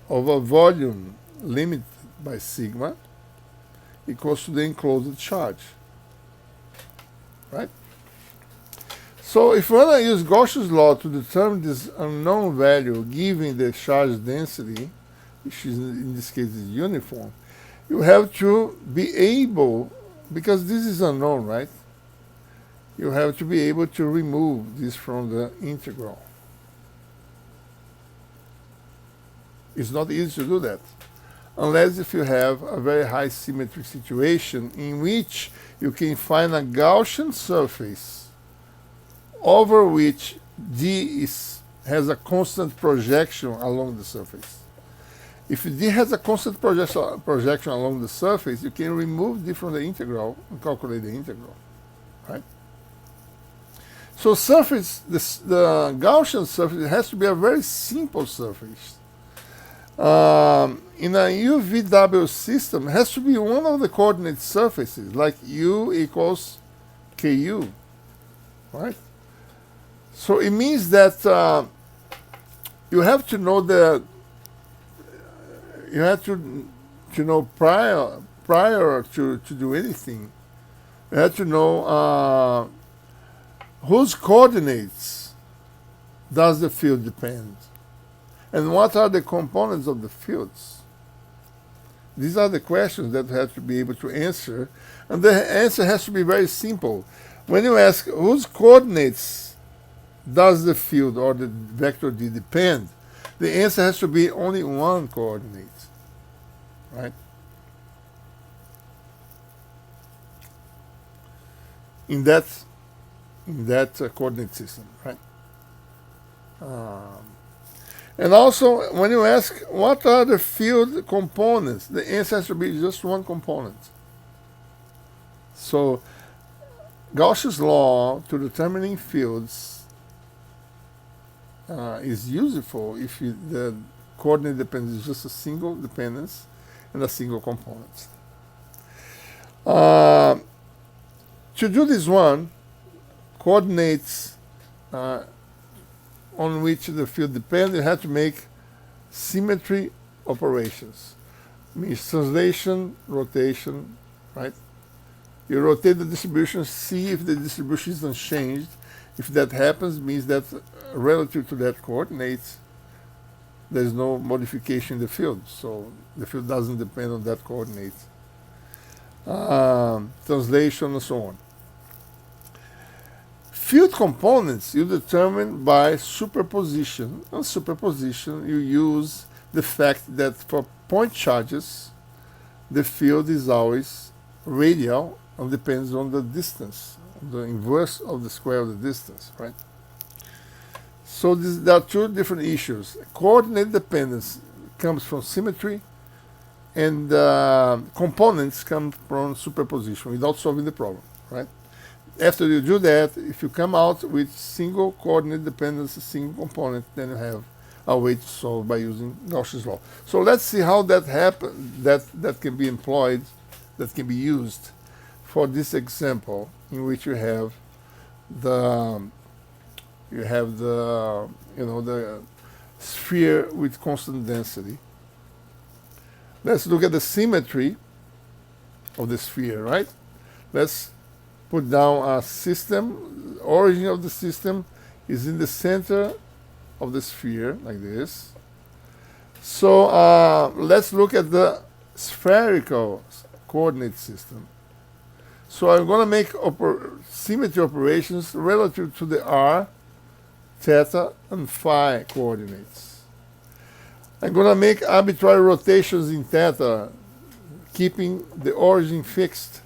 A: of a volume limited by sigma equals to the enclosed charge. Right? So if you want to use Gauss's law to determine this unknown value given the charge density, which is in this case is uniform, you have to be able, because this is unknown, right? You have to be able to remove this from the integral. It's not easy to do that, unless if you have a very high symmetry situation in which you can find a Gaussian surface over which D has a constant projection along the surface. If D has a constant projection along the surface, you can remove D from the integral and calculate the integral, right? So the Gaussian surface has to be a very simple surface. In a UVW system, it has to be one of the coordinate surfaces, like U equals KU, right? So it means that you have to know that you have to know prior to do anything. You have to know whose coordinates does the field depend, and what are the components of the fields. These are the questions that you have to be able to answer, and the answer has to be very simple. When you ask whose coordinates does the field or the vector D depend, the answer has to be only one coordinate, right? In that coordinate system, right? And also, when you ask what are the field components, the answer has to be just one component. So Gauss's law to determining fields is useful if the coordinate dependence is just a single dependence and a single component. To do this one, coordinates on which the field depends, you have to make symmetry operations. Means translation, rotation, right? You rotate the distribution, see if the distribution is unchanged. If that happens, means that relative to that coordinate, there's no modification in the field. So the field doesn't depend on that coordinate. Translation and so on. Field components you determine by superposition. On superposition, you use the fact that for point charges, the field is always radial and depends on the distance, the inverse of the square of the distance, right? So there are two different issues. Coordinate dependence comes from symmetry, and components come from superposition without solving the problem, right? After you do that, if you come out with single coordinate dependence, a single component, then you have a way to solve by using Gauss's law. So let's see how that happens, that can be employed, that can be used for this example in which you have the the sphere with constant density. Let's look at the symmetry of the sphere, right? Let's put down a system. The origin of the system is in the center of the sphere, like this. So let's look at the spherical coordinate system. So I'm going to make symmetry operations relative to the r, theta, and phi coordinates. I'm going to make arbitrary rotations in theta, keeping the origin fixed.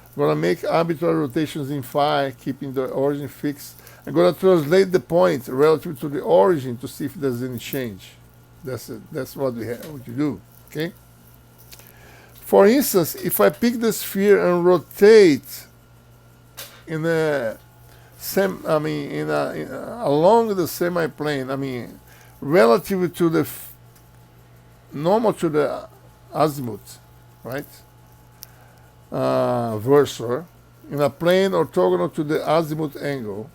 A: I'm going to make arbitrary rotations in phi, keeping the origin fixed. I'm going to translate the point relative to the origin to see if there's any change. That's it. That's what we have to do. Okay. For instance, if I pick the sphere and rotate in a along the semiplane, relative to the normal to the azimuth, right? Versor in a plane orthogonal to the azimuth angle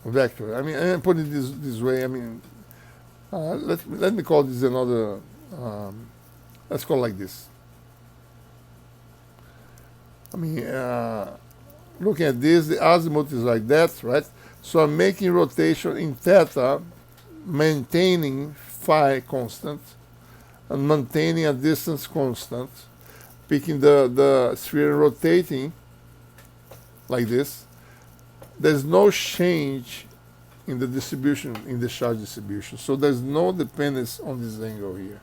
A: vector. I'm putting it this way. Let me call this another. Let's call it like this. Looking at this, the azimuth is like that, right? So I'm making rotation in theta, maintaining phi constant, and maintaining a distance constant, picking the sphere rotating like this. There's no change in the distribution, in the charge distribution. So there's no dependence on this angle here.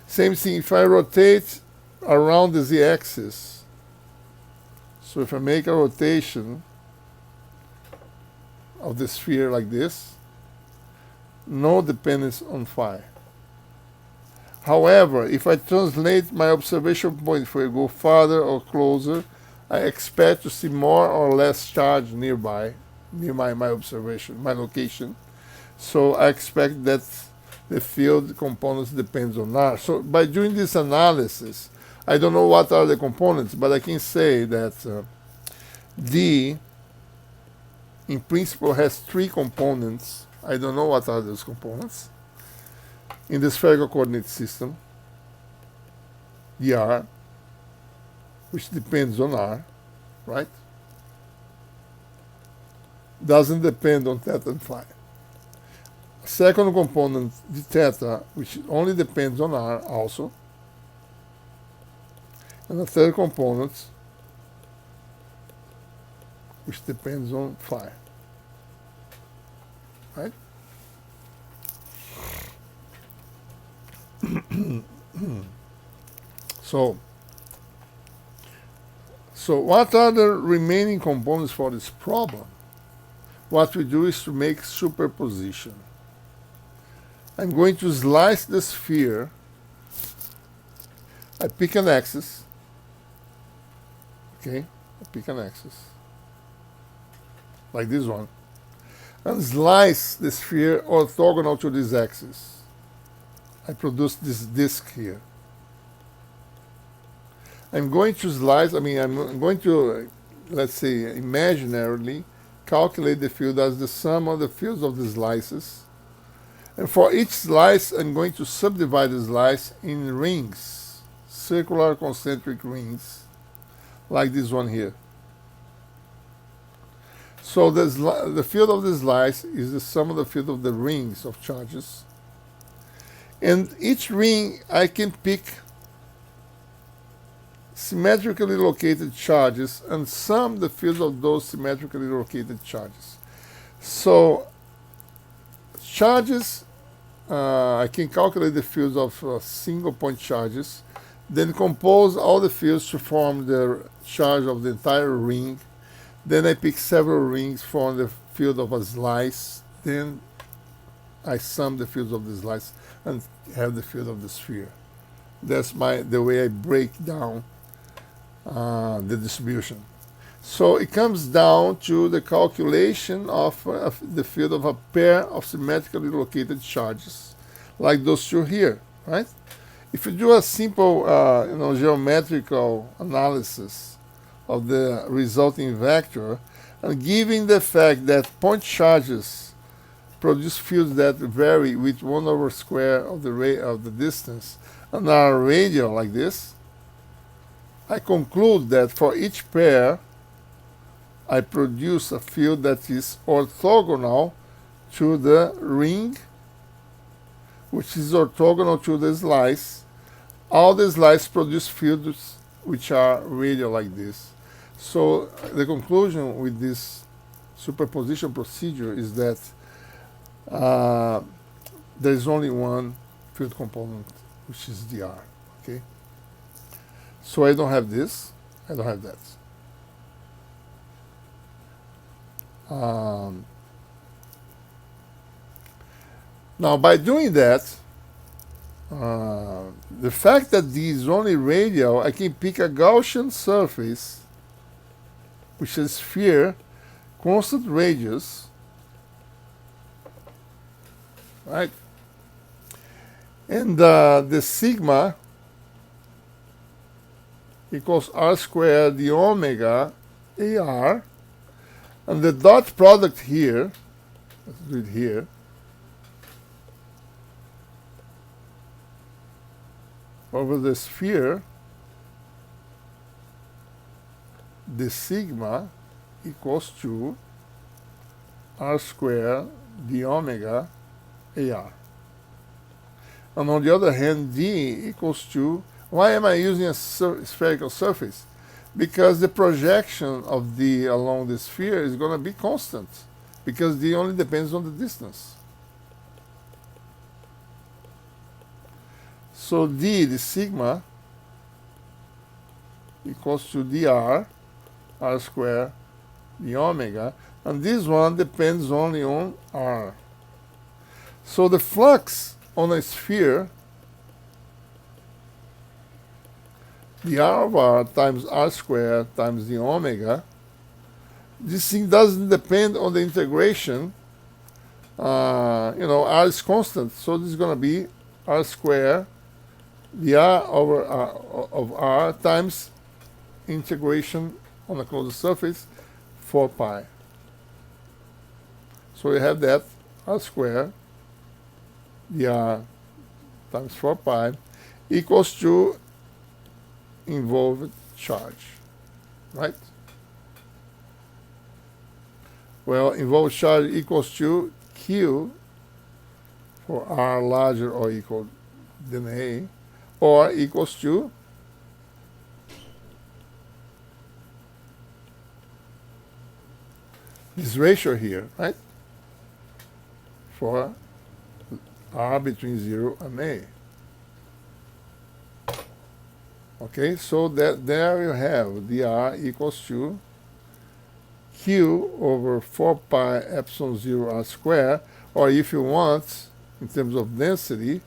A: Same thing, if I rotate around the z-axis, so if I make a rotation of the sphere like this, no dependence on phi. However, if I translate my observation point, if I go farther or closer, I expect to see more or less charge near my observation, my location. So I expect that the field components depends on R. So by doing this analysis, I don't know what are the components, but I can say that D, in principle, has 3 components. I don't know what are those components. In the spherical coordinate system, dr, which depends on R, right? Doesn't depend on theta and phi. Second component, the theta, which only depends on R also. And the third component, which depends on phi. Right? So what are the remaining components for this problem? What we do is to make superposition. I'm going to slice the sphere. I pick an axis. Okay, I pick an axis. Like this one. And slice the sphere orthogonal to this axis. I produce this disk here. I'm going to slice, I'm going to, let's say, imaginarily calculate the field as the sum of the fields of the slices. And for each slice, I'm going to subdivide the slice in rings, circular concentric rings, like this one here. So the field of the slice is the sum of the field of the rings of charges. And each ring, I can pick symmetrically located charges and sum the fields of those symmetrically located charges. So charges, I can calculate the fields of single point charges, then compose all the fields to form the charge of the entire ring. Then I pick several rings from the field of a slice. Then I sum the fields of the slice and have the field of the sphere. That's the way I break down the distribution. So it comes down to the calculation of the field of a pair of symmetrically located charges, like those two here, right? If you do a simple, geometrical analysis of the resulting vector, and given the fact that point charges produce fields that vary with 1 over square of the distance and are radial like this, I conclude that for each pair, I produce a field that is orthogonal to the ring, which is orthogonal to the slice. All the slices produce fields which are radial like this. So the conclusion with this superposition procedure is that there is only one field component, which is dr. Okay. So I don't have this, I don't have that. Now, by doing that, the fact that D is only radial, I can pick a Gaussian surface, which is sphere, constant radius, right? And the sigma equals r squared d omega AR, and the dot product here, let's do it here, over the sphere, the sigma equals to r squared d omega AR. And on the other hand, D equals to, why am I using a spherical surface? Because the projection of D along the sphere is going to be constant, because D only depends on the distance. So D, the sigma, equals to dr, r squared, the omega, and this one depends only on r. So the flux on a sphere, the r of r times r squared times the omega, this thing doesn't depend on the integration. R is constant, so this is going to be r squared, the r over r of r times integration on a closed surface, 4 pi. So we have that r squared, the r times 4 pi, equals to involved charge, right? Well, involved charge equals to Q for r larger or equal than A, or equals to this ratio here, right? For r between 0 and A. Okay, so there you have dr equals to Q over 4 pi epsilon 0 r squared, or if you want, in terms of density,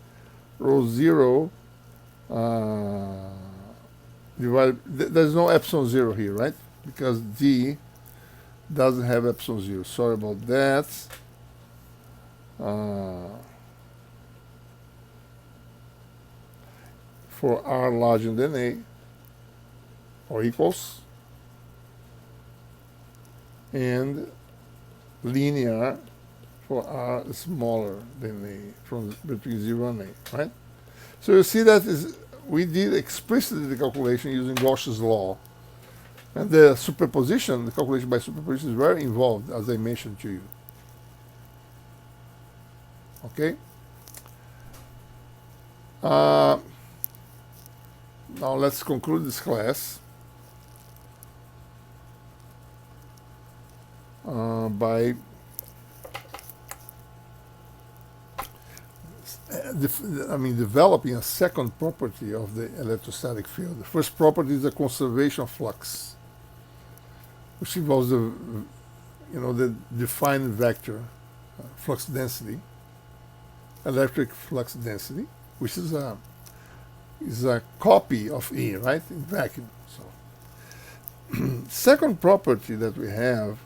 A: rho 0 divided, there's no epsilon 0 here, right? Because D doesn't have epsilon 0. Sorry about that. For R larger than A, or equals, and linear for R smaller than A, from between 0 and A, right? So you see that we did explicitly the calculation using Gauss's law. And the superposition, the calculation by superposition is very involved, as I mentioned to you. Okay? Now let's conclude this class by developing a second property of the electrostatic field. The first property is the conservation of flux, which involves the defined vector flux density, electric flux density, which is a copy of E, right, in vacuum. So, second property that we have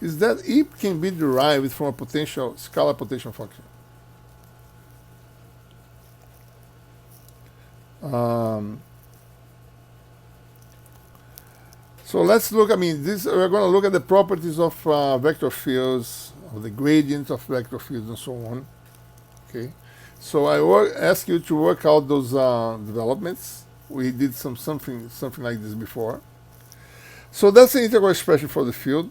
A: is that E can be derived from a scalar potential function. So let's look, we're going to look at the properties of vector fields, of the gradient of vector fields, and so on. Okay, so I ask you to work out those developments. We did something like this before. So that's the integral expression for the field.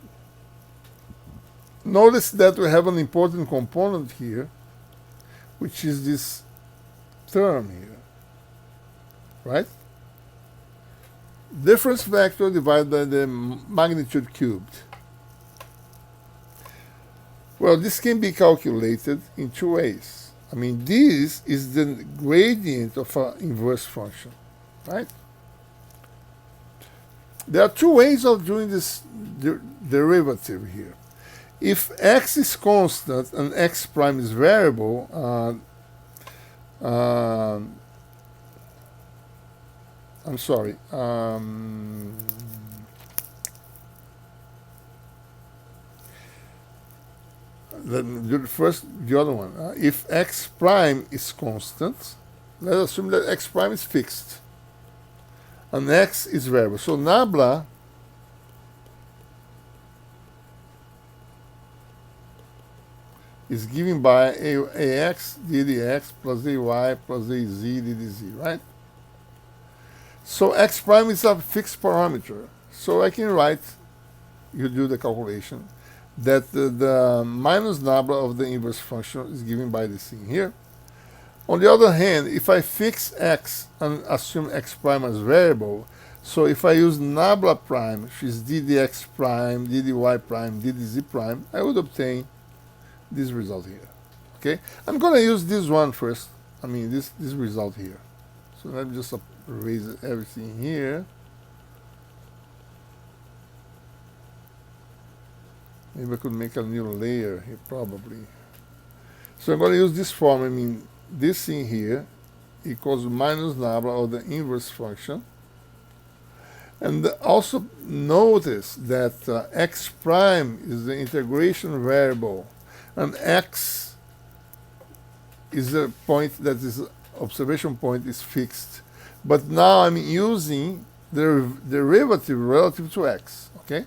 A: Notice that we have an important component here, which is this term here, right? Difference vector divided by the magnitude cubed. Well, this can be calculated in two ways. This is the gradient of an inverse function, right? There are two ways of doing this derivative here. If x is constant and x prime is variable, I'm sorry. The other one. If x prime is constant, let's assume that x prime is fixed, and x is variable. So nabla is given by ax ddx plus ay plus az ddz, right? So x prime is a fixed parameter. So I can write, you do the calculation, that the minus nabla of the inverse function is given by this thing here. On the other hand, if I fix x and assume x prime as variable, so if I use nabla prime, which is ddx prime, ddy prime, ddz prime, I would obtain this result here. Okay? I'm going to use this one first. This result here. So let me just erase everything here. Maybe I could make a new layer here, probably. So I'm going to use this form. This thing here equals minus nabla of the inverse function. And also notice that x prime is the integration variable, and x is a point that is observation point is fixed. But now I'm using the derivative relative to x, okay?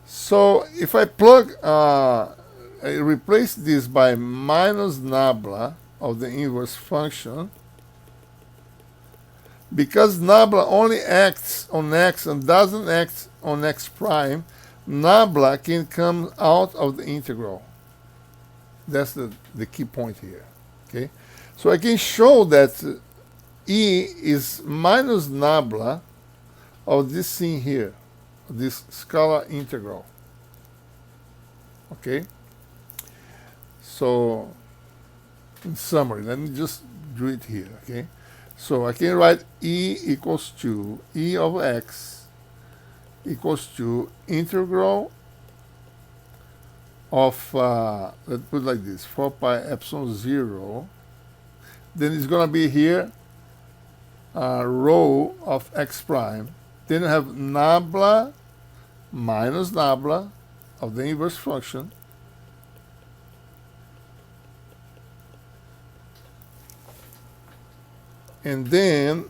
A: So if I plug, I replace this by minus nabla of the inverse function, because nabla only acts on x and doesn't act on x prime, nabla can come out of the integral. That's the key point here, okay? So I can show that E is minus nabla of this thing here, this scalar integral, okay? So, in summary, let me just do it here, okay? So I can write E equals to E of x equals to integral of, let's put it like this, 4 pi epsilon 0, then it's going to be here rho of x prime. Then you have nabla minus nabla of the inverse function and then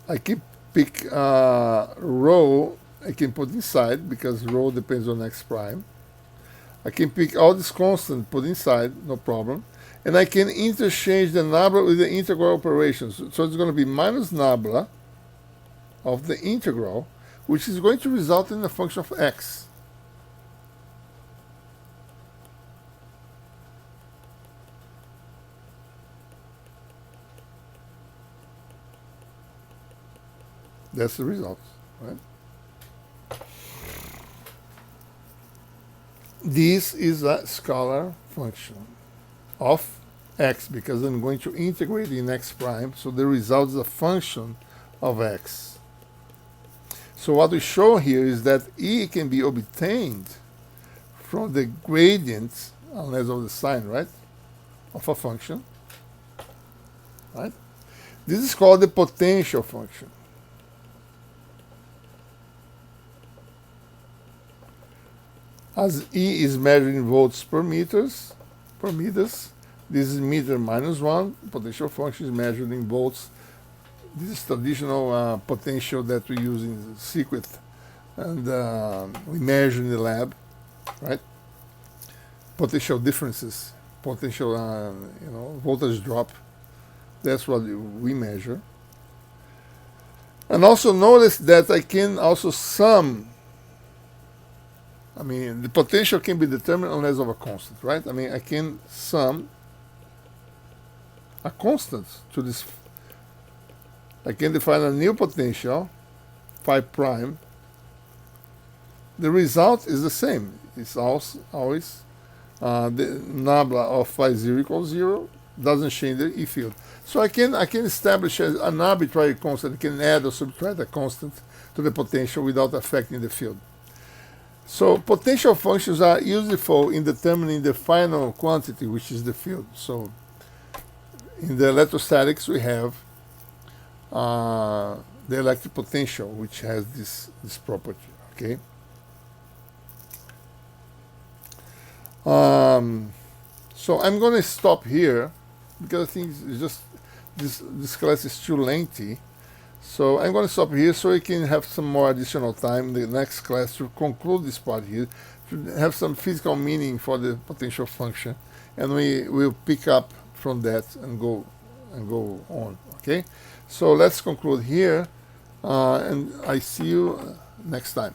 A: I can pick rho, I can put inside because rho depends on x prime. I can pick all this constant, put inside, no problem. And I can interchange the nabla with the integral operations. So it's going to be minus nabla of the integral, which is going to result in a function of x. That's the result, right? This is a scalar function of x because I'm going to integrate in x prime, so the result is a function of x. So what we show here is that E can be obtained from the gradient, unless of the sign, right, of a function, right? This is called the potential function. As E is measured in volts per meters, this is meter minus 1. Potential function is measured in volts. This is traditional potential that we use in circuit, and we measure in the lab, right? Potential differences, potential, voltage drop. That's what we measure. And also notice that I can also sum. I mean, the potential can be determined unless of a constant, right? I mean, I can sum a constant to this. I can define a new potential, phi prime. The result is the same. It's always the nabla of phi 0 equals 0. Doesn't change the E field. So I can establish an arbitrary constant. I can add or subtract a constant to the potential without affecting the field. So potential functions are useful in determining the final quantity, which is the field. So in the electrostatics, we have the electric potential, which has this property. Okay. So I'm going to stop here because I think it's just this class is too lengthy. So I'm going to stop here so we can have some more additional time in the next class to conclude this part here, to have some physical meaning for the potential function, and we will pick up from that and go on. Okay, so let's conclude here, and I see you next time.